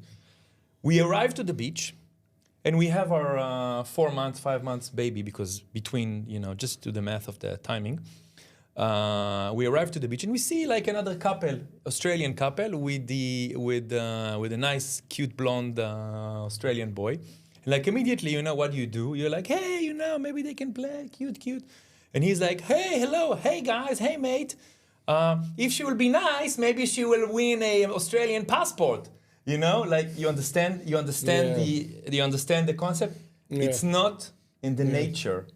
We arrived to the beach, and we have our 4 months, 5 months baby because between, just do the math of the timing. We arrived to the beach and we see like another couple, Australian couple with a nice, cute blonde Australian boy. Like immediately, what you do? You're like, hey, maybe they can play, cute. And he's like, hey, hello, hey guys, hey mate. If she will be nice, maybe she will win a Australian passport. Like you understand the concept. Yeah. It's not in the nature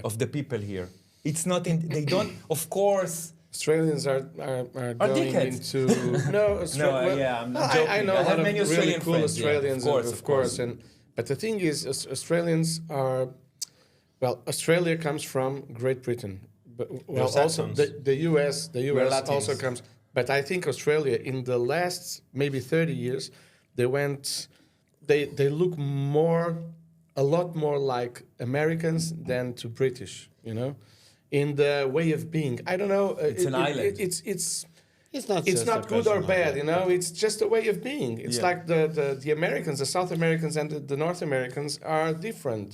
of the people here. It's not in. They don't. Of course. Australians are going dickheads. into I'm joking. I know I a have lot many of really Australian cool friends. Australians, Yeah, of course. But the thing is, Australians are, Australia comes from Great Britain, but also the US also comes. But I think Australia in the last maybe 30 years, they look a lot more like Americans than to British. in the way of being. I don't know. It's an island. It's not. it's just not a good or personal bad, thing. you know. It's just a way of being. It's Yeah. like the Americans, the South Americans, and the North Americans are different.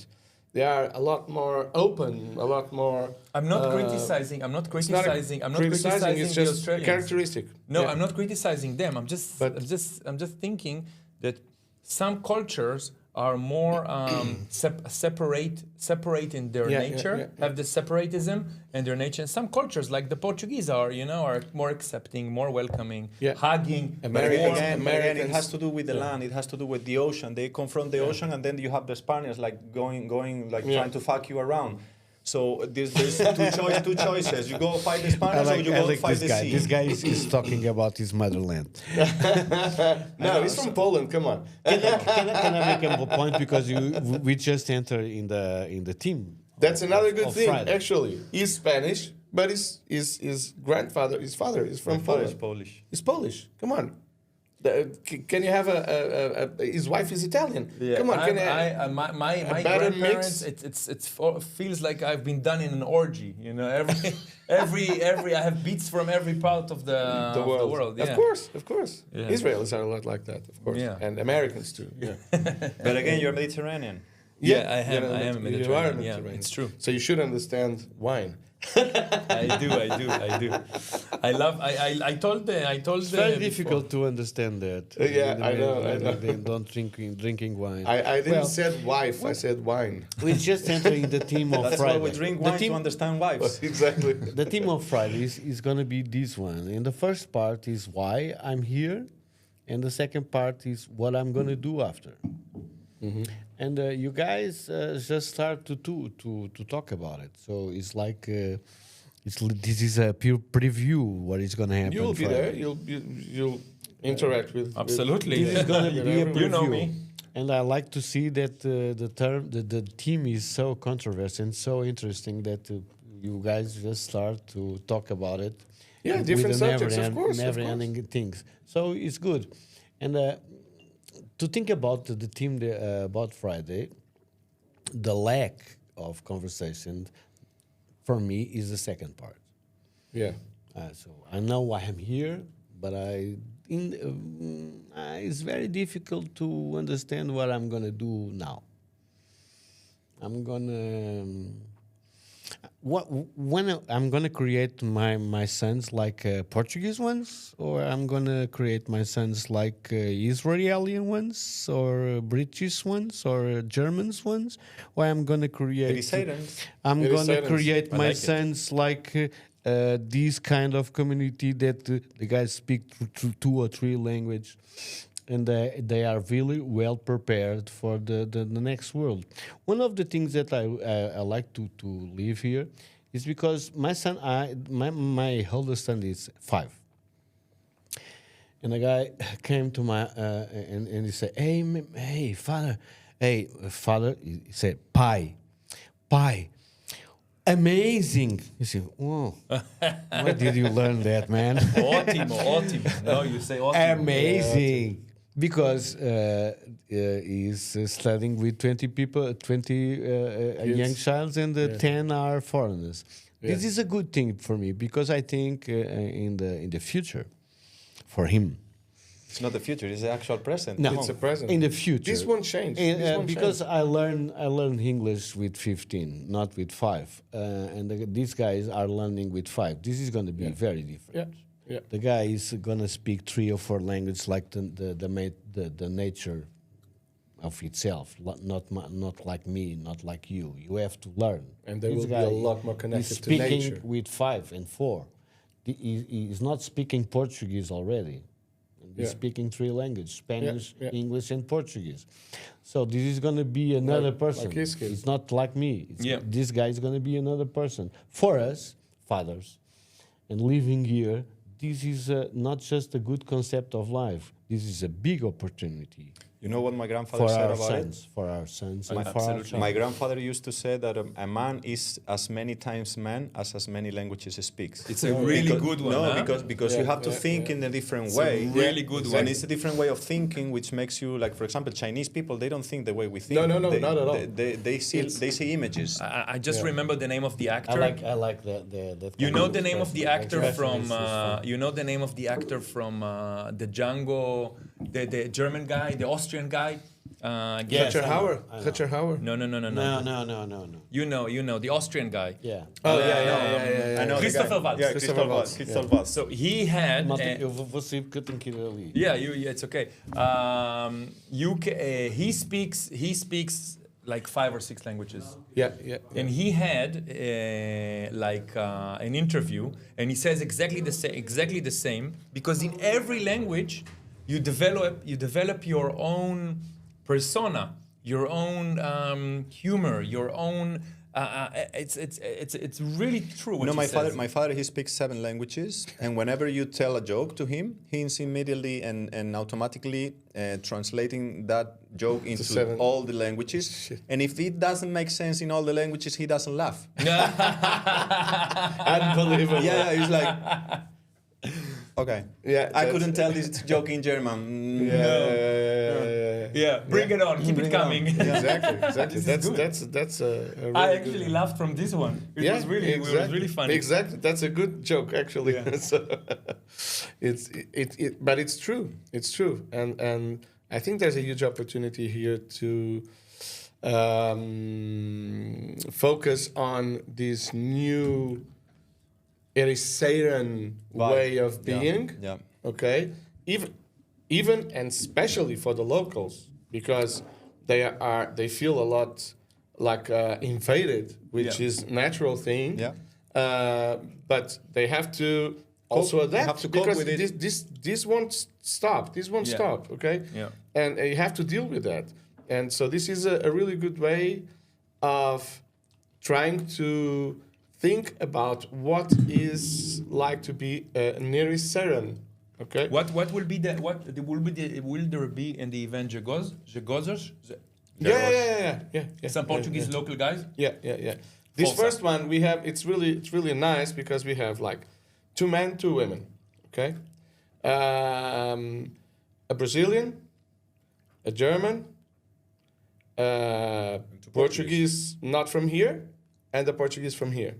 They are a lot more open, a lot more. I'm not criticizing. I'm not It's not a criticizing. I'm not criticizing It's the just a Australians. characteristic. No, Yeah. I'm not criticizing them. But- I'm just thinking that some cultures are more separate in their Yeah, nature, yeah. have the separatism in their nature. And some cultures, like the Portuguese, are more accepting, more welcoming, Yeah. hugging. But Americans- again, Americans- it has to do with the land. It has to do with the ocean. They confront the ocean, and then you have the Spaniards like going, like Yeah. trying to fuck you around. So there's two choices. You go fight the Spaniards, or you go fight the this guy. sea. This guy is talking about his motherland. No, he's from Poland. Come on. Can I make a point because we just entered in the team. That's another good of thing. Friday. Actually, he's Spanish, but his grandfather, his father is from My father is Poland. Polish. He's Polish. Come on. Can you have his wife is Italian? Come on, can My better grandparents, mix? feels like I've been done in an orgy. You know, every I have beats from every part of the world. Yeah. Of course. Yeah. Israelis are a lot like that, of course, Yeah. and Americans too. Yeah, But again, you're Mediterranean. Yeah, I am. You know, I am you are Mediterranean. Yeah, Mediterranean. it's true. So you should understand wine. I do. I love. I told It's very difficult to understand that. Yeah, I know. They don't drinking wine. I didn't Well, said wife. I said wine. we just entering the team of That's Friday. why we drink The wine team- to understand wives. Exactly. The theme of Friday is going to be this one. And the first part is why I'm here. And the second part is what I'm going to do after. And you guys just start to talk about it. So it's like this is a pure preview what is going to happen. You'll be Friday. there. You'll interact with. Absolutely. This is going to be a preview. You know me. And I like to see that the theme is so controversial and so interesting that you guys just start to talk about it. Yeah, with different the subjects, of course, of never-ending things. So it's good. And to think about the theme about Friday, the lack of conversation for me is the second part. Yeah. So I know why I'm here, but it's very difficult to understand what I'm gonna do now. I'm gonna when I'm gonna create my sons like Portuguese ones, or I'm gonna create my sons like Israeli ones, or British ones, or Germans ones, or I'm gonna create. Ericeirans. I'm gonna Ericeirans. create I my like it. sons like this kind of community that the guys speak two or three language, and they are really well prepared for the next world. One of the things that I like to live here is because my son, my oldest son is 5. And a guy came to my and he said, "Hey, father, he said, pie, amazing." He said, "Whoa, where did you learn that, man?" Ótimo. No, you say ótimo. Amazing, because he's studying with 20 people, 20 young childs, and 10 are foreigners. This is a good thing for me because I think in the future, for him. It's not the future; it's the actual present. No, It's a present. in the future. This won't change. And, This won't because change. I learned English with 15, not with 5, and these guys are learning with 5. This is going to be very different. Yeah. The guy is going to speak 3 or 4 languages like the nature of itself, not like me, not like you. You have to learn. And they This will be guy a lot more connected is to speaking nature. with 5 and 4. He is not speaking Portuguese already. He's speaking 3 languages: Spanish, Yeah. English, and Portuguese. So this is going to be another person. like his kid. It's not like me. Yeah. This guy is going to be another person. For us, fathers, and living here, this is not just a good concept of life. This is a big opportunity. You know what my grandfather for said our about sons, for our sons, and for our Absolutely. children. My grandfather used to say that a man is as many times man as many languages he speaks. It's a really good one. No, huh? because you have to think in a different It's way. a really good one. And it's a different way of thinking, which makes you, like, for example, Chinese people, they don't think the way we think. No, they, not at all. They see images. I just remember the name of the actor. I like that. You know the name of the actor expression from. is fun. You know the name of the actor from the Django, the German guy, the Austrian guy. Yes, Rutger I know, Hauer. I know. Rutger Hauer. No. No. You know the Austrian guy. Yeah. Oh, Yeah, yeah. I know the Christopher guy. Waltz. Yeah, Christopher Waltz. Christopher Waltz. So he had. Malta, eu vou sair porque eu tenho que ir ali. Yeah, it's okay. He speaks like 5 or 6 languages. Yeah. And he had an interview, and he says exactly the same, because in every language you develop your own persona, your own humor, your own. It's really true. What No, he says. my father, he speaks 7 languages, and whenever you tell a joke to him, he's immediately and automatically translating that joke into 7. all the languages. And if it doesn't make sense in all the languages, he doesn't laugh. Unbelievable. Yeah, he's like, okay. Yeah, I that's- couldn't tell this joke in German. Yeah, bring it on, keep it coming. Exactly. This is That's a really I good actually one. laughed from this one. It was really funny. Exactly, that's a good joke actually. Yeah. So, but it's true. It's true, and I think there's a huge opportunity here to focus on this new Ericeiran way of being. Yeah. Okay, even and especially for the locals, because they feel a lot like invaded, which Yeah. is natural thing. Yeah. But they have to also They adapt have to cope because with it. this won't stop. This won't Yeah. stop. Okay. Yeah. And you have to deal with that. And so this is a really good way of trying to think about what is like to be a Ericeiran. Okay. What will there be in the event Jagozers? Yeah. Some Portuguese local guys. Yeah. This Falsa. first one we have. It's really nice because we have like 2 men, 2 women. Okay. A Brazilian, a German, Portuguese not from here, and a Portuguese from here.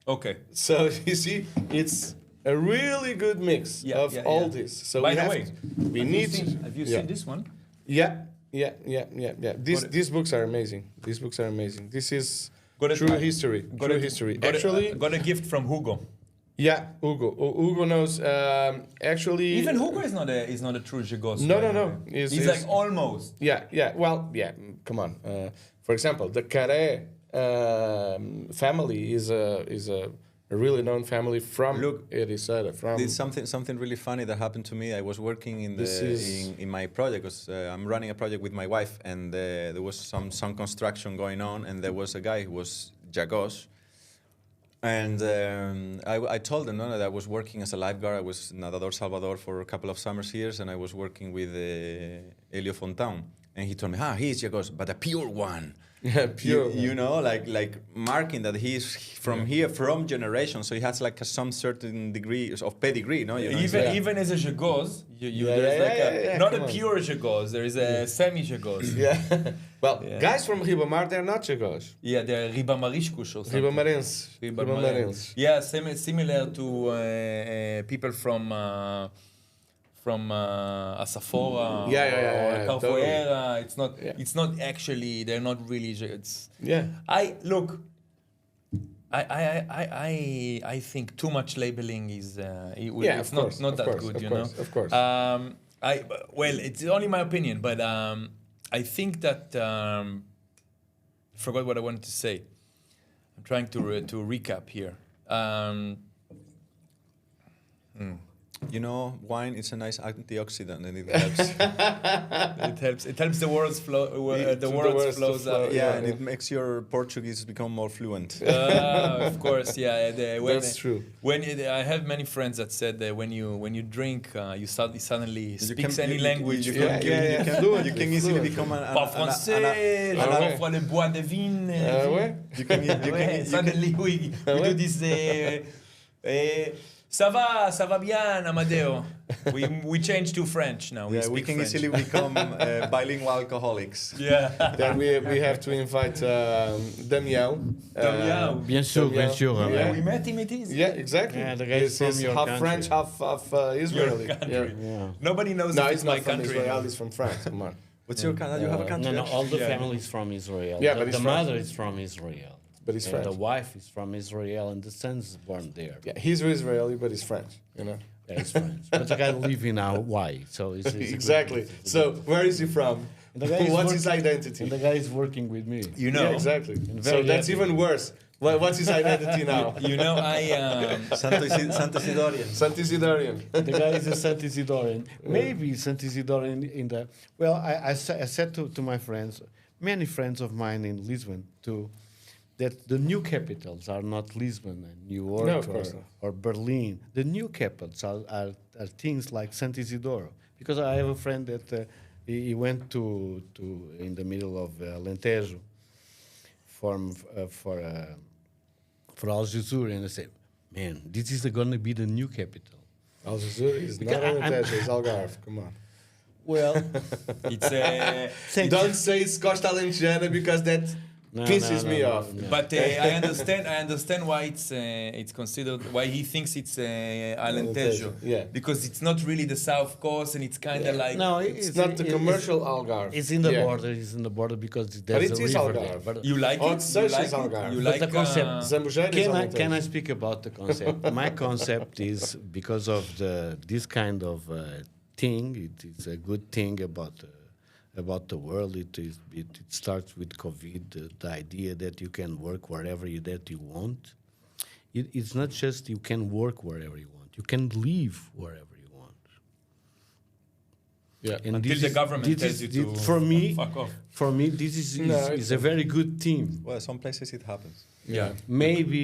Okay. So you see, it's a really good mix Yeah, of yeah, all yeah. this. So By we the have way, we Have need. you yeah. seen this one? Yeah. These books are amazing. This is Got a- true history. Got a- history. got a- Actually, got a gift from Hugo. yeah, Hugo. Hugo knows. Actually, Even Hugo is not a true Jagos. No, by the no. way. He's- He's he's- like almost. Yeah. Well, yeah. Come on. For example, the Carré family is a really known family from Look, Ericeira. From There's something really funny that happened to me. I was working in This is- in my project. 'Cause, I'm running a project with my wife, and there was some construction going on, and there was a guy who was Jagos. And I told them that I was working as a lifeguard. I was in Nadador Salvador for a couple of summers here, and I was working with Elio Fontan. And he told me, he's Jagos, but a pure one. yeah, pure. You know, like marking that he's from here, from generation, so he has like some certain degree of pedigree, no? You know, it's like- Even as a Jagos, Yeah, there's yeah, like yeah, not come a on. pure Jagos. There is a semi Jagos. Yeah. Well, Yeah. guys from Ribamar, they're not Chagos. Yeah, they're Ribamariscos or something. Ribamarenses. Yeah, similar to people from Asafora Yeah, or Carfoeira. Yeah. It's not actually. They're not really. It's. Yeah. I think too much labeling is. Yeah, it's of course, not of that course, good. of You course, know. of course. Well, it's only my opinion, but I think that forgot what I wanted to say. I'm trying to recap here. You know, wine is a nice antioxidant, and it helps. It helps the words flow. The to words the words to flows flow, out. Yeah, and it makes your Portuguese become more fluent. Of course, yeah. That's true. I have many friends that said that when you drink, you suddenly speaks any you- language. You, from can, you. you can easily become an Pas français, je ouais. parfois le bois de vin. Ouais. you can Suddenly we do this. Ça va bien, Amadeo. We change to French now. we speak can French. easily become bilingual alcoholics. Yeah. Then we have to invite Damião. Damião. Bien sûr, bien Damião. sûr. Yeah. We met him. It is. Yeah, exactly. Yeah, the guy is from He's your half country. French, half Israeli. Your country. Yeah. Yeah. Nobody knows No, if it's it's my not from country. Israel. He's from France. Come on. What's your country? You have a country? No, all the Yeah. family is from Israel. Yeah, the, but he's the French. mother is from Israel. But he's And French. the wife is from Israel, and the son is born there. Yeah, he's Israeli, but he's French. You know. Yeah, he's French. But the guy lives in Hawaii, so it's a good- Exactly. it's a So good- where is he from? And the guy is What's his working- identity? and the guy is working with me. You know. Yeah, exactly. And So very that's happy. even worse. What's his identity now? You know, I Santo Isidorian. Santisidorian. The guy is a Saint Isidorian. Maybe Saint Isidorian in the... Well, I said to my friends, many friends of mine in Lisbon, too, that the new capitals are not Lisbon and New York No, of course not. or Berlin. The new capitals are things like Saint Isidoro. Because I have a friend that he went to in the middle of Alentejo for Algesur, and I said, man, this is going to be the new capital. Algesur is not Because Alentejo, it's Algarve. Come on. Well, it's Don't say it's Costa Alentejana because that pisses me off. no. But I understand why it's considered, why he thinks it's Alentejo. Yeah. Because it's not really the south coast, and it's kind of like No, It's not the commercial Algarve. It's in the Yeah. border. It's in the border because But there's it a is river Algarve. there. But you like Oh, it. it's You such like as it. Algarve. You But like the concept- Zambujeira is can I Alentejo. speak about the concept? My concept is because of this kind of thing. It is a good thing about the world. It starts with COVID. The idea that you can work wherever that you want. It's not just you can work wherever you want. You can live wherever you want. Yeah. And Until this the is- government this tells is- you this- to for me, fuck off. For me, this is No, it's is a very good team. Well, some places it happens. Yeah. Maybe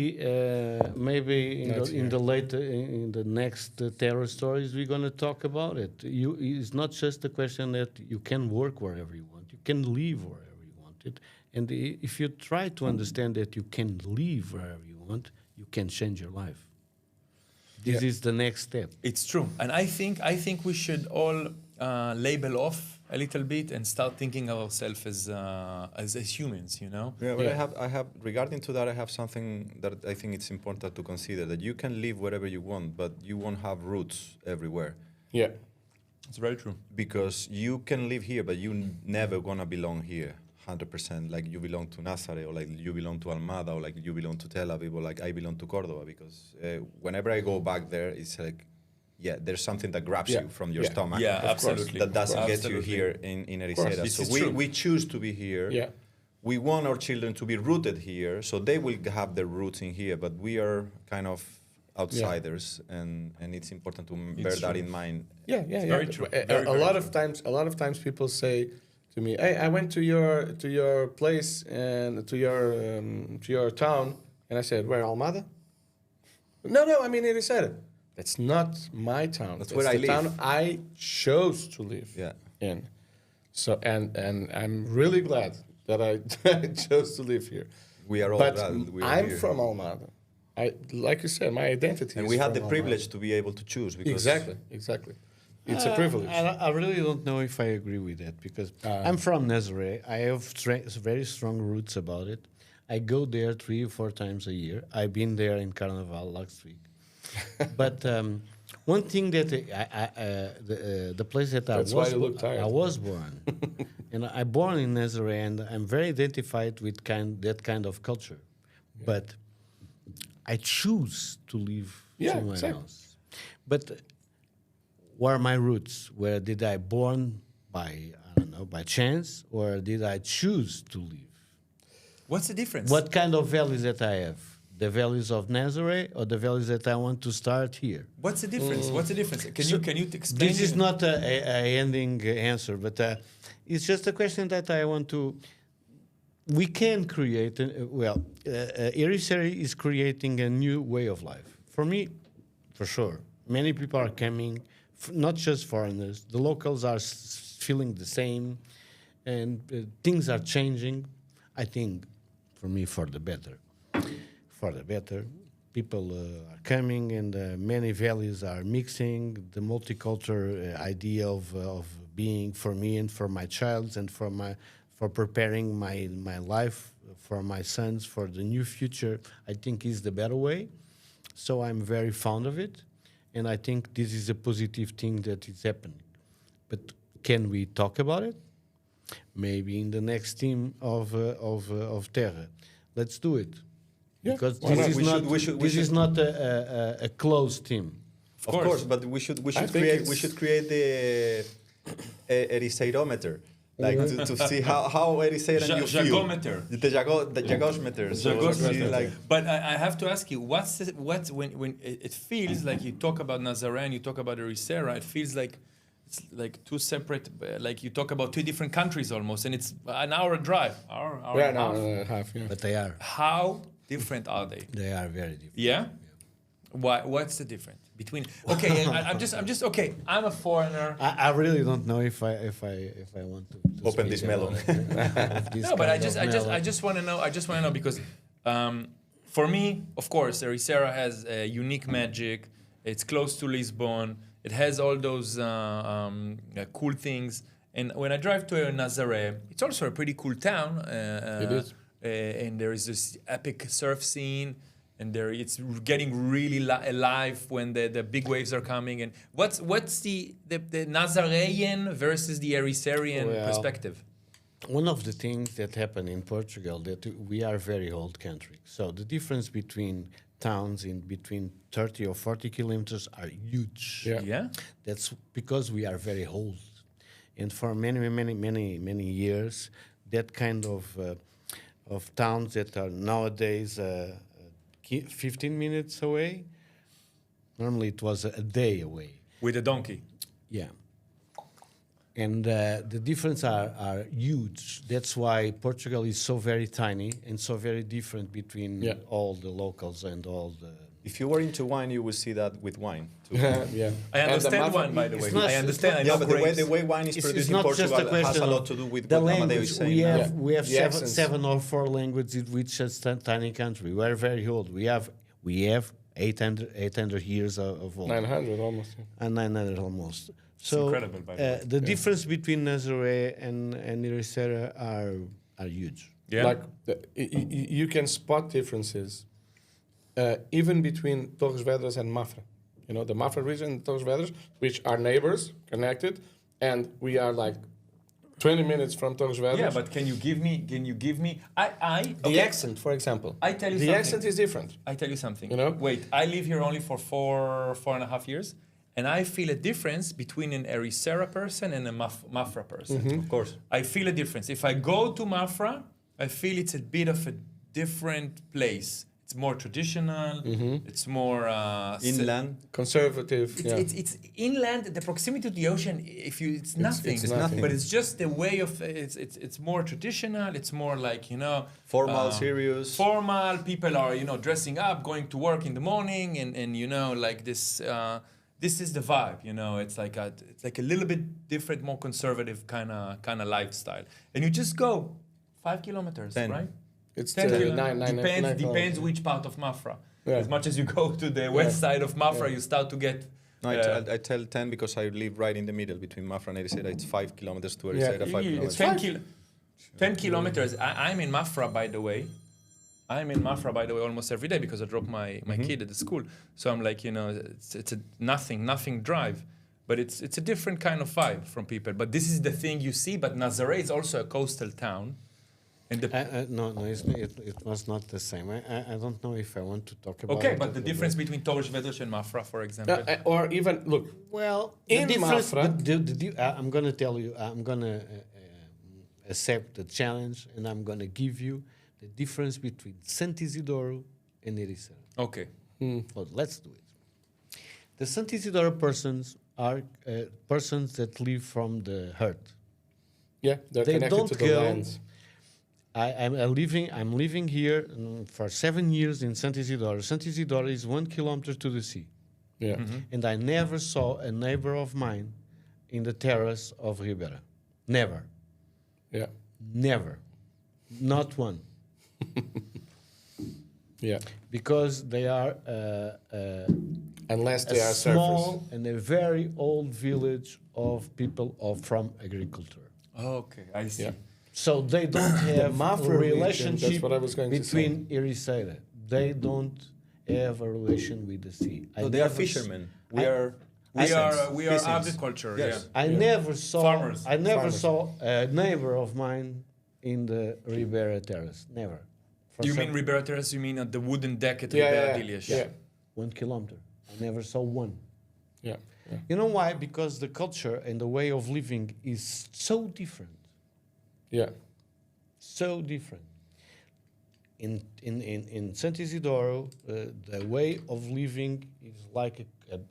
in Not the, in the later in the next Terra stories we're going to talk about it. It's not just a question that you can work wherever you want. You can live wherever you want it. And if you try to understand that you can live wherever you want, you can change your life. This is the next step. It's true, and I think we should all label off a little bit and start thinking of ourselves as humans. You know. Yeah, but Yeah. I have regarding to that, I have something that I think it's important to consider, that you can live wherever you want, but you won't have roots everywhere. Yeah. It's very true. Because you can live here, but you never gonna belong here, 100%. Like you belong to Nazareth, or like you belong to Almada, or like you belong to Tel Aviv, or like I belong to Cordoba. Because whenever I go back there, it's like, yeah, there's something that grabs Yeah. you from your Yeah. stomach. Yeah, Of course. absolutely. That doesn't get you Absolutely. here in Ericeira. This So is true. we choose to be here. Yeah. We want our children to be rooted here, so they will have their roots in here, but we are kind of outsiders, and it's important to bear that true. in mind. Yeah, yeah, yeah. very true. A Very lot true. a lot of times people say to me, "Hey, I went to your place and to your town," and I said, "Where, Almada?" No, I mean Ericeira. That's not my town. That's where I the live. town I chose to live Yeah. in. So and I'm really glad that I I chose to live here. We are all But glad we are I'm here. from Almada. Like you said, my identity. And is we had from the Almada. privilege to be able to choose. Because Exactly. It's a privilege. I really don't know if I agree with that because I'm from Nazareth. I have very strong roots about it. I go there 3 or 4 times a year. I've been there in Carnival last week. But one thing that the place that That's why you look tired. I was born, and I born in Nazareth, and I'm very identified with that kind of culture. But I choose to live somewhere exactly. else. But where are my roots? Where did I born by, I don't know, by chance, or did I choose to live? What's the difference? What kind of values that I have? the values of Nazareth or the values that I want to start here? What's the difference? What's the difference? Can you explain? This is not a ending answer, but it's just a question that I want to. We can create. Ericeira is creating a new way of life. For me, for sure. Many people are coming, not just foreigners. The locals are feeling the same, and things are changing. I think, for me, for the better. For the better. People are coming, and many values are mixing. The multicultural idea of being for me and for my child and for preparing my life for my sons for the new future, I think is the better way. So I'm very fond of it, and I think this is a positive thing that is happening. But can we talk about it? Maybe in the next team of Terra. Let's do it. Yeah, Because why this not? is We should- not a closed team. Of course, but we should create the Ericeirometer, like to see how Ericeira you feel. Jagometer. The jagometer. So Jagometer. like But I have to ask you, what's when it feels like you talk about Nazarene, you talk about Ericeira, it feels like it's like two separate, like you talk about two different countries almost, and it's an hour drive, hour Yeah, and a half. no, half. Yeah. But they are. How different are they? They are very different. Yeah. What's the difference between? Okay, I'm just okay. I'm a foreigner. I really don't know if I want to Open speak this about melon. this No, but kind of melon. I just want to know. I just want to know because, for me, of course, Ericeira has a unique magic. It's close to Lisbon. It has all those cool things. And when I drive to Nazaré, it's also a pretty cool town. It is. And there is this epic surf scene. And it's getting really alive when the big waves are coming. And what's the Nazarean versus the Ericeirian Well, perspective? One of the things that happened in Portugal that we are a very old country. So the difference between towns in between 30 or 40 kilometers are huge. Yeah. Yeah. That's because we are very old, and for many years, that kind of towns that are nowadays 15 minutes away. Normally, it was a day away. With a donkey. Yeah. And the difference are huge. That's why Portugal is so very tiny and so very different between Yeah. all the locals and all the. If you were into wine, you would see that with wine too. Yeah. I And the understand mafia- one, by the way. It's not- I understand. I Yeah, know but the way wine is It's produced in not just a Portugal has question a lot of to do with the what Amadeo language. is saying. We have Yeah. we have The accents. seven or four languages which is a tiny country. We are very old. We have 800 years of old. 900 almost. Yeah. And 900 almost. So incredible, by the way. the difference between Nazaré and Ericeira are huge. Yeah. Like you can spot differences even between Torres Vedras and Mafra. You know, the Mafra region and Torres Vedras, which are neighbors, connected, and we are like 20 minutes from Torres Vedras. Yeah, but can you give me? the okay. accent, for example. I tell you the something. accent is different. I tell you something. You know? Wait, I live here only for four and a half years, and I feel a difference between an Ericeira person and a Mafra person. Mm-hmm. Of course. I feel a difference. If I go to Mafra, I feel it's a bit of a different place. It's more traditional. It's more Inland. Conservative. It's inland. The proximity to the ocean. It's nothing. it's nothing. But it's just the way of. It's more traditional. It's more like Formal, serious. Formal. People are dressing up, going to work in the morning, and like this. This is the vibe. It's like a little bit different, more conservative kind of lifestyle. And you just go 5 kilometers, 10. right? It's 10 nine, kilometers. nine, Depends kilometers. which part of Mafra. Yeah. As much as you go to the west side of Mafra, Yeah. you start to get. No, I tell 10 because I live right in the middle between Mafra and Ericeira. It's 5 kilometers to Ericeira, 5 It's kilometers. 10 kilometers. I'm in Mafra, by the way. Almost every day because I drop my kid at the school. So I'm like, it's a nothing drive. But it's a different kind of vibe from people. But this is the thing you see. But Nazaré is also a coastal town. And No, it was not the same. I don't know if I want to talk about okay, it. but the difference between Torres Vedras and Mafra, for example. Or even, look, Well, In the difference, Mafra- I'm going to tell you, I'm going to accept the challenge, and I'm going to give you the difference between Sant Isidoro and Ericeira. Okay. Well, let's do it. The Sant Isidoro persons are persons that live from the earth. Yeah, they're They connected don't to the go- land. I'm living here for 7 years in Sant Isidoro. Sant Isidoro is 1 kilometer to the sea. Yeah. And I never saw a neighbor of mine in the terrace of Ribeira. Never. Yeah. Never. Not one. Yeah. Because they are Unless a they are small surfers. and a very old village of people from agriculture. Okay, I see. Yeah. So they don't have a Mafra region, relationship that's what I was going to say. between Ericeira. They don't have a relation with the sea. No, they are fishermen. We are We are peasants. agriculture. Yes. I never saw. Farmers. I never Farmers. saw a neighbor of mine in the Ribeira Terrace. Never. For You some- mean Ribeira Terrace? You mean at the wooden deck at Yeah, Ribeira yeah, Dilhas? yeah. 1 kilometer? I never saw one. Yeah. Yeah. You know why? Because the culture and the way of living is so different. Yeah. So different. In Sant Isidoro, the way of living is like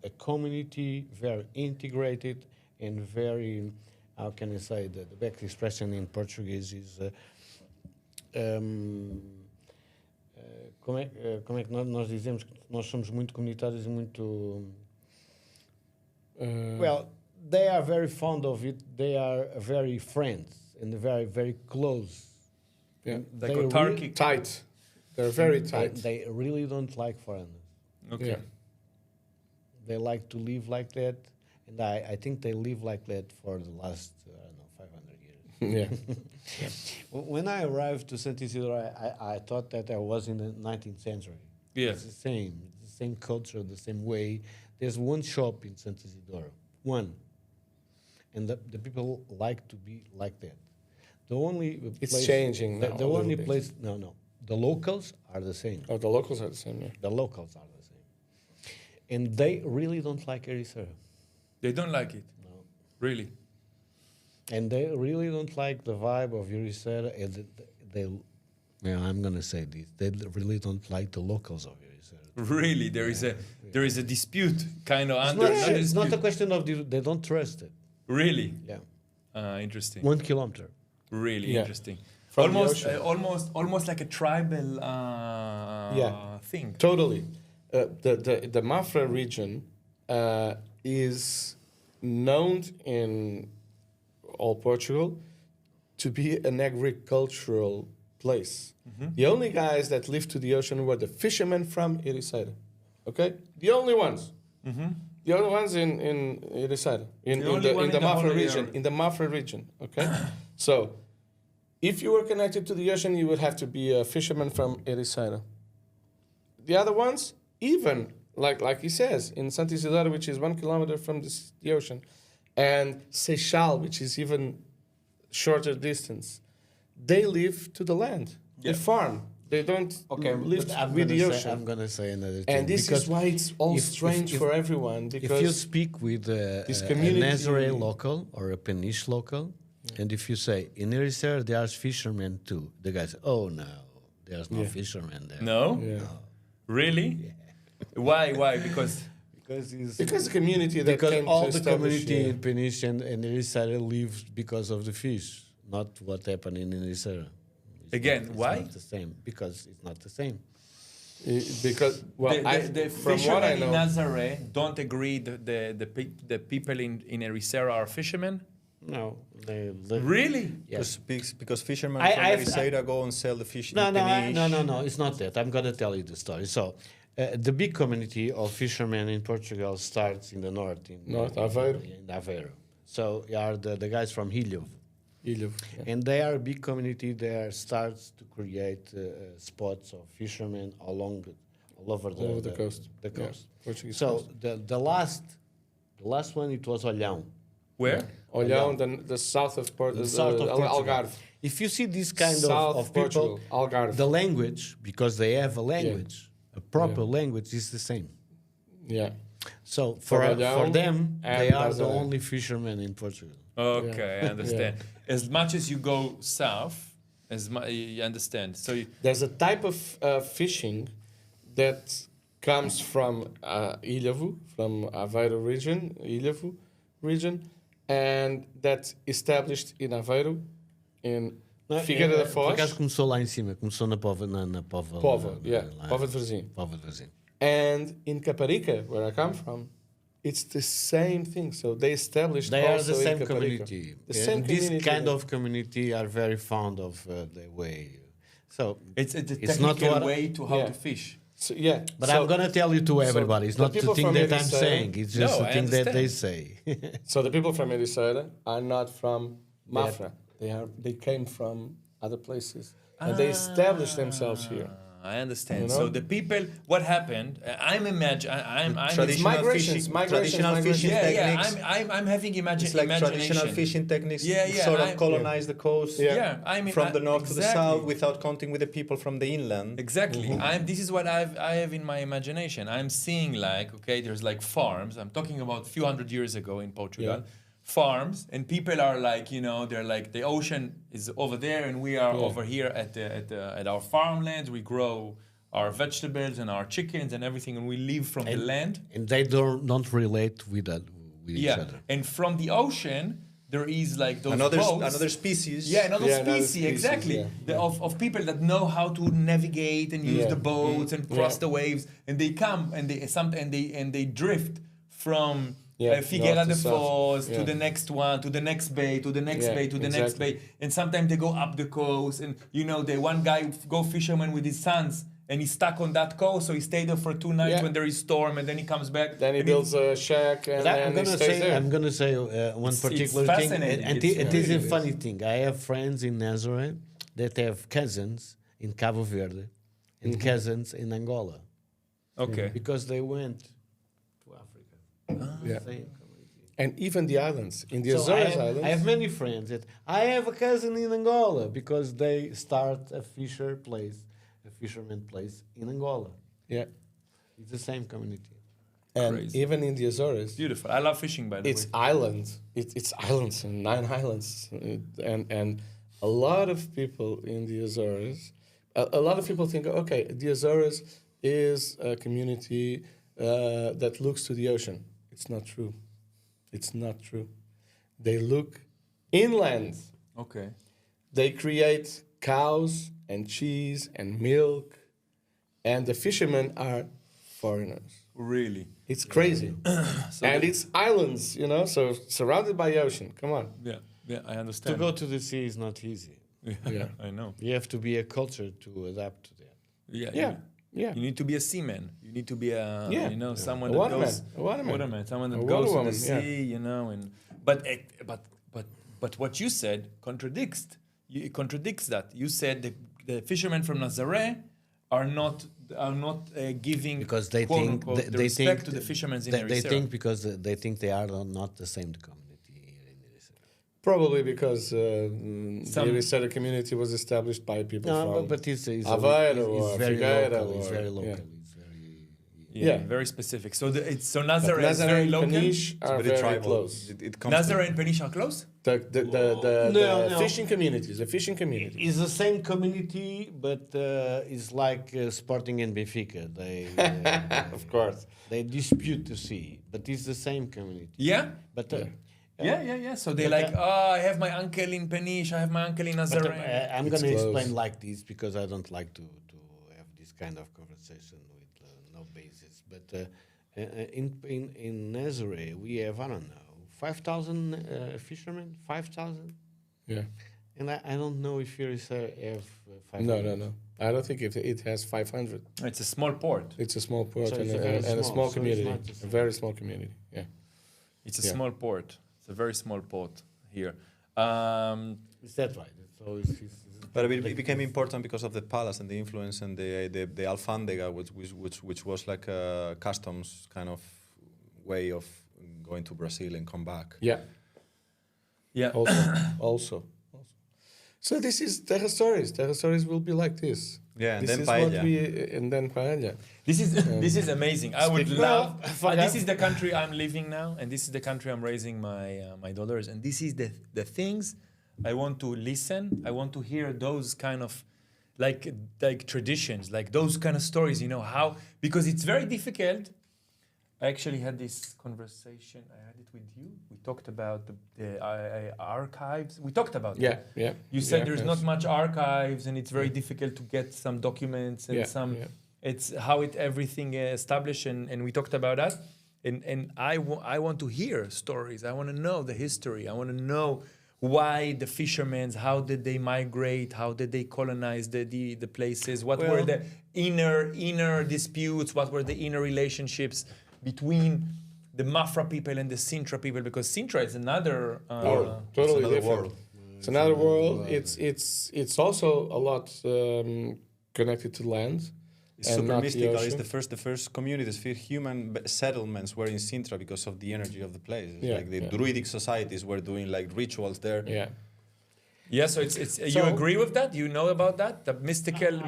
a community, very integrated and very, how can I say, the best expression in Portuguese is, como é que nós dizemos que nós somos muito comunitários e muito... Well, they are very fond of it. They are very friends and very, very close. Yeah. And Like they autarkic. Tight. They're very They, tight. they really don't like foreigners. Okay. Yeah. They like to live like that, and I think they live like that for the last, I don't know, 500 years. Yeah. When I arrived to Sant Isidro, I thought that I was in the 19th century. Yeah. It's the same culture, the same way. There's one shop in Sant Isidoro, one. And the people like to be like that. The only It's changing The, now the a little only bit. place, no. The locals are the same. Oh, the locals are the same. Yeah. The locals are the same. And they really don't like Ericeira. They don't like it. No. Really. And they really don't like the vibe of Ericeira. And I'm going to say this. They really don't like the locals of Ericeira. Really, there is a dispute, kind of under. It's not a question of they don't trust it. Really, Yeah. interesting. 1 kilometer. Really Yeah. interesting. From the Almost, ocean. almost like a tribal thing. Totally. The Mafra region is known in all Portugal to be an agricultural place. The only guys that lived to the ocean were the fishermen from Ericeira. Okay? The only ones. The only ones in Ericeira, in only one the in the Mafra whole region. area. In the Mafra region. Okay? So, if you were connected to the ocean, you would have to be a fisherman from Ericeira. The other ones, even like he says, in Sant Isidoro, which is 1 kilometer from the ocean, and Seixal, which is even shorter distance, they live to the land. Yeah. They farm. They don't live But with the I'm ocean. going to say another thing. And this because is why it's all if- strange if- for everyone, if you because speak with this a community- Nazaré local or a Peniche local, and if you say, in Ericeira there's fishermen too, the guy says, oh no, there's no Yeah. fishermen there. No, yeah. really. Why? Because Because the community that because came all to the establish, community in Peniche and Ericeira lives because of the fish, not what happened in Ericeira. Again, It's why? not the same, because it's not the same. because well, the from what I fishermen in know, Nazaré don't agree that the people in Ericeira are fishermen. No, they live. Really? Yes. Because fishermen I- from I've- Ericeira go and sell the fish No, in no, Peniche. no, it's not that. I'm going to tell you the story. So, the big community of fishermen in Portugal starts in the north, in North Aveiro. In Aveiro. So, are the guys from Ilho. Ilho, yeah. And they are a big community there, starts to create spots of fishermen all over the coast. The Yeah, coast. Portuguese So, coast. the last one, it was Olhão. Where? Olhão, the south of Portugal, The south of Portugal. Algarve. If you see this kind South of people, Portugal, Algarve. the language, because they have a language, a proper language, is the same. Yeah. So For for Olhão them, and they are the Nazaré. only fishermen in Portugal. Okay, I understand. As much as you go south, you understand. So There's a type of fishing that comes from Ilhavo, from Aveiro region, and that's established in Aveiro, in Figueira da Por acaso Foz, começou lá em cima, começou na Pova, na Pova. Póvoa, lá- Póvoa de Varzim. Pova de Varzim. And in Caparica, where I come from, it's the same thing. So they established They are also the in same Caparica. community. The same This community kind that- of community are very fond of the way. So, It's a It's not technical what- way to how Yeah. to fish. So, yeah. but so, I'm gonna tell you to everybody. It's the not the people thing from that I'm Ericeira- saying. It's just No, the I thing that they understand. say. so the people from Ericeira are not from Mafra. They came from other places. And they established themselves here. I understand. You know? So the people, what happened? I'm Traditional migrations, fishing, migrations, traditional migrations. fishing yeah, techniques. I'm having It's like imagination. traditional fishing techniques Yeah, yeah, sort of I'm- colonize the coast Yeah, I mean, from the north to the exactly. south without counting with the people from the inland. Exactly. This is what I have in my imagination. I'm seeing like, okay, there's like farms. I'm talking about a few hundred years ago in Portugal. Yeah. Farms, and people are like, they're like, the ocean is over there and we are Yeah. over here at our farmlands. We grow our vegetables and our chickens and everything, and we live from the land. And they don't relate with each Yeah. other. And from the ocean, there is like those Another boats. species. Yeah, another Yeah, another species, species, exactly. yeah. Of people that know how to navigate and use Yeah. the boats and cross Yeah. the waves, and they come and they drift from Yeah, Figueira north de to south. Foz to Yeah. the next one, to the next bay, to the next Yeah, bay, to the next exactly. bay, and sometimes they go up the coast, and the one guy go fisherman with his sons. And he's stuck on that coast, so he stayed there for 2 nights Yeah. when there is storm, and then he comes back. Then he and builds a shack and But then he stays there. I'm gonna say one It's particular thing, fascinating. and It's it is a really funny thing. I have friends in Nazareth that have cousins in Cabo Verde and Mm-hmm. cousins in Angola Okay. because they went to Africa. Yeah. Same community. And even the islands, in the So Azores I Islands. have many friends that I have a cousin in Angola because they start a fisherman place in Angola. Yeah. It's the same community. And Crazy. even in the Azores, Beautiful. I love fishing, by the it's way. islands. It's islands and 9 islands, and a lot of people in the Azores, a lot of people think, okay, the Azores is a community that looks to the ocean. It's not true. It's not true. They look inland. Okay. They create cows and cheese and milk, and the fishermen are foreigners. Really. It's crazy. And it's islands, so surrounded by ocean. Come on. Yeah. Yeah, I To understand. go to the sea is not easy. Yeah. I know. You have to be a culture to adapt to that. Yeah. Yeah. Yeah. You need to be a seaman. You need to be a someone A that waterman. goes A waterman. someone that A goes to the waterwoman, yeah. sea, and but what you said contradicts that. You said the fishermen from Nazareth are not giving Because they quote, think unquote, the they respect think to the fishermen in they Ericeira. think because they think they are not the same community here in Ericeira. Probably because the Some- Ericeira community was established by people No, from but it's Aveiro or very Figueira local. It's or- very local. yeah. It's very Yeah, Yeah. very specific. So But Nazareth is Nazareth very and local. Peniche are Very very tribal. close. It comes Nazareth and Peniche are close. The No. fishing communities, the fishing community. It's the same community, but it's like Sporting and Benfica. They Of course. they dispute the sea, but it's the same community. Yeah. But Yeah. So they But, like, I have my uncle in Peniche, I have my uncle in But, Nazareth. I'm It's going to close. explain like this because I don't like to have this kind of conversation with no basis. But in Nazareth, we have, I don't know, 5,000 fishermen, 5,000? Yeah. And I don't know if you have 500. No. I don't think it has 500. It's a small port. It's a small port So and, it's a very and a small, small so it's community. not the A same. very small community. Yeah. It's a Yeah. small port. It's a very small port here. Is that right? So But it became important because of the palace and the influence and the alfandega, which was like a customs kind of way of going to Brazil and come back. Yeah. Yeah. Also. So this is Terra Stories. Terra Stories will be like this. Yeah, and This then is paella. what and then paella. This is amazing. I would Speak- love. Well, This is the country I'm living now, and this is the country I'm raising my daughters. And this is the things I want to listen. I want to hear those kind of like traditions, like those kind of stories. You know how, because it's very difficult. I actually had this conversation. I had it with you. We talked about the archives. We talked about Yeah, it. yeah. You said yeah, there's yes. not much archives, and it's very difficult to get some documents and It's how everything established, and we talked about that. And I want to hear stories. I want to know the history. I want to know why the fishermen, how did they migrate? How did they colonize the places? What were the inner disputes? What were the inner relationships between the Mafra people and the Sintra people? Because Sintra is another totally another different. world. It's another world. It's also a lot connected to land. It's And super not the mystical. It's ocean. the first communities, human settlements were in Sintra because of the energy of the place. It's Yeah, like the yeah. druidic societies were doing like rituals there. Yeah. Yeah, so it's you agree with that? You know about that? The mysticism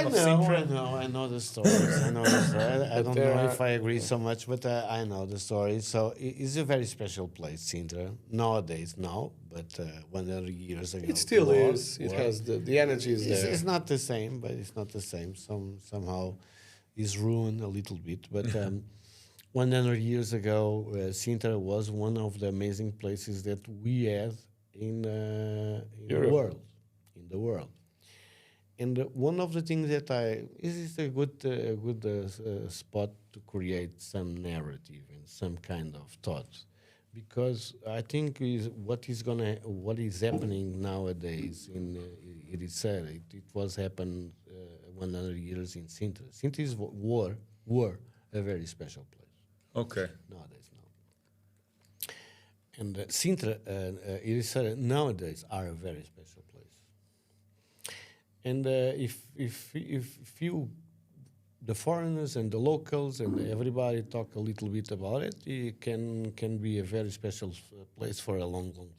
of Sintra? I know the stories. I know the story. I don't there know are- if I agree so much, but I know the story. So it's a very special place, Sintra. Nowadays, no, but 100 years ago. It still was- is. It was. has the energy is there. It's not the same, but it's not the same. Somehow it's ruined a little bit. But 100 years ago, Sintra was one of the amazing places that we had in the Europe. world. In the world. And one of the things that is a good spot to create some narrative and some kind of thought, because I think what is happening nowadays in Ericeira. It was happened 100 years in Sintra. Sintra were a very special place. Okay. Nowadays, no. And Sintra and Ericeira nowadays are a very special place. And if you, the foreigners and the locals and everybody talk a little bit about it, it can be a very special place for a long time.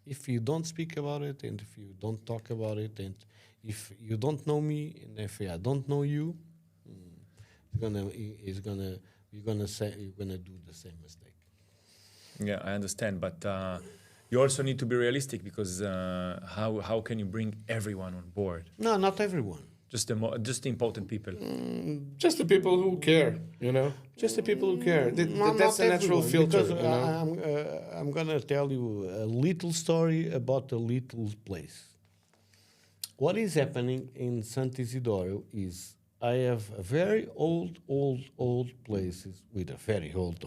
If you don't speak about it, and if you don't talk about it, and if you don't know me, and if I don't know you, you're gonna do the same mistake. Yeah, I understand, but you also need to be realistic, because how can you bring everyone on board? No, not everyone. Just the important people. Just the people who care, you know. Just the people who care. That's not a natural everyone, filter, because you know. I'm gonna tell you a little story about a little place. What is happening in Sant Isidoro is I have a very old places with a very old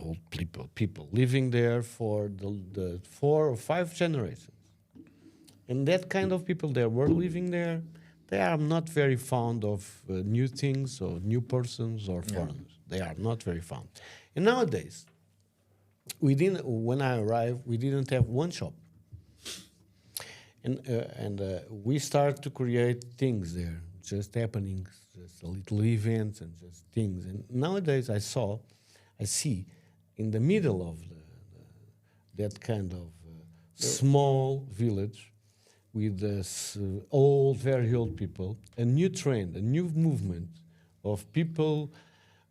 people living there for the 4 or 5 generations. And that kind of people that were living there, they are not very fond of new things or new persons or foreigners. They are not very fond. And nowadays, when I arrived, we didn't have one shop. And we start to create things there, just happenings, just a little events and just things. And nowadays I see in the middle of that kind of small village with this very old people, a new trend, a new movement of people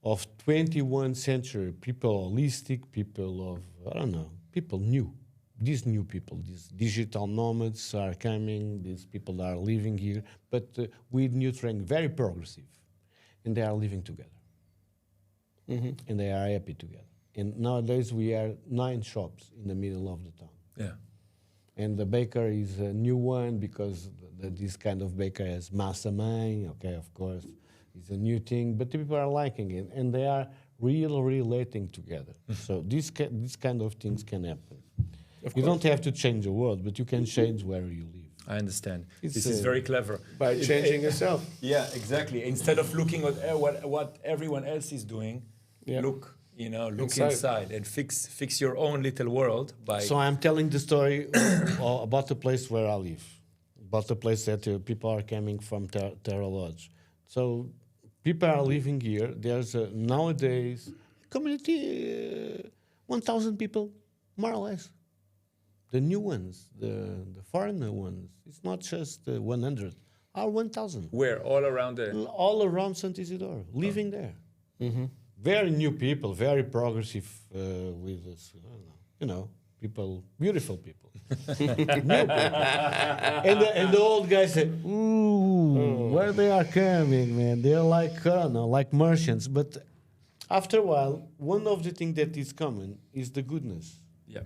of 21st century, people holistic, people of, I don't know, people new. These new people, these digital nomads are coming, these people are living here, but with new trend, very progressive. And they are living together. Mm-hmm. And they are happy together. And nowadays we are 9 shops in the middle of the town. Yeah. And the baker is a new one because this kind of baker has massa mãe, okay, of course. It's a new thing, but the people are liking it. And they are really relating together. So these kind of things can happen. You don't have to change the world, but you can change where you live. I understand. It's, This is very clever. By changing yourself. Yeah, exactly. Instead of looking at what everyone else is doing, Yeah. look Inside. inside and fix your own little world by. So I'm telling the story about the place where I live, about the place that people are coming from Terra Lodge. So people are living here. There's nowadays community 1,000 people, more or less. The new ones, the foreigner ones. It's not just 100, are 1,000. Where? All around All around Sant Isidoro, living there. Mm-hmm. Very new people, very progressive with this, I don't know, people, beautiful people. New people. And the old guys say, ooh, where they are coming, man. They're like, like merchants. But after a while, one of the things that is common is the goodness. Yeah.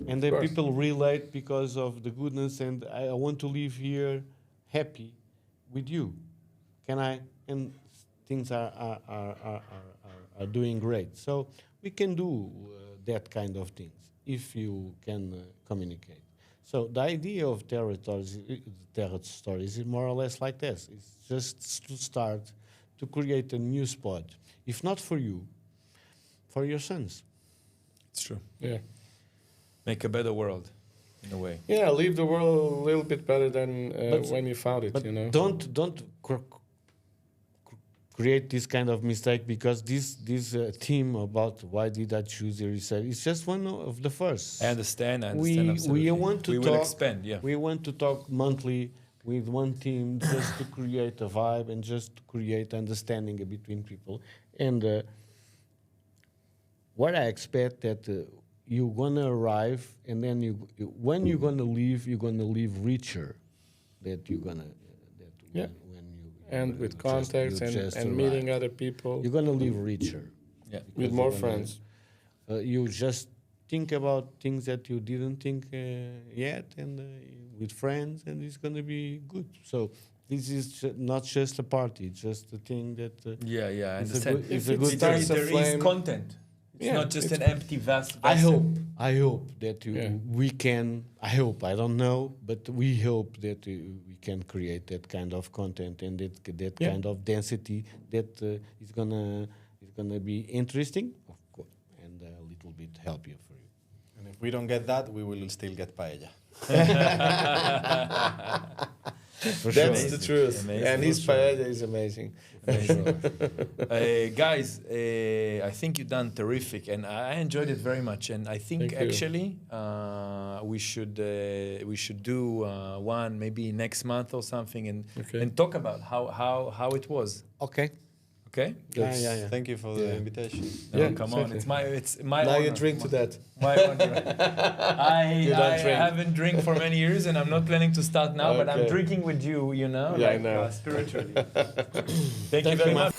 And then course. people relate because of the goodness, and I want to live here happy with you. Can I? And things are doing great. So we can do that kind of things if you can communicate. So the idea of Terra Stories is more or less like this. It's just to start to create a new spot, if not for you, for your sons. It's true. Yeah. Make a better world, in a way. Yeah, leave the world a little bit better than But- when you found it, But you know. don't create this kind of mistake, because this team about why did I choose Ericeira, it's just one of the first. I understand. We absolutely. want to we talk. will expand. Yeah. We want to talk monthly with one team just to create a vibe and just to create understanding between people. And what I expect that you're gonna arrive, and then when you're gonna leave richer. That you're gonna. Yeah. When you And with just- contacts you and just meeting arrive. other people You're gonna live richer. Yeah. with because more you're gonna- friends. You just think about things that you didn't think yet, and with friends, and it's going to be good. So this is not just a party; it's just a thing that. Yeah. I It's a understand. good- it's a good There start. is a flame. content. It's Yeah, not just it's- an empty vast. I vessel. hope that Yeah. we can. I hope, I don't know, but we hope that we can create that kind of content and that Yeah. kind of density that is gonna be interesting, of course, and a little bit helpful for you. And if we don't get that, we will still get paella. That's the truth. Amazing. And his paella is amazing. Guys, I think you've done terrific, and I enjoyed it very much. And I think Thank you. actually we should do one maybe next month or something, Okay. and talk about how it was. Okay. Okay. Yeah. Thank you for the invitation. No, Yeah, come on, exactly. it's my Now honor. you drink to that. My honor. You don't I drink. haven't drank for many years, and I'm not planning to start now. But I'm Okay. drinking with you. You know, Yeah, I like, know. spiritually. Thank you very much.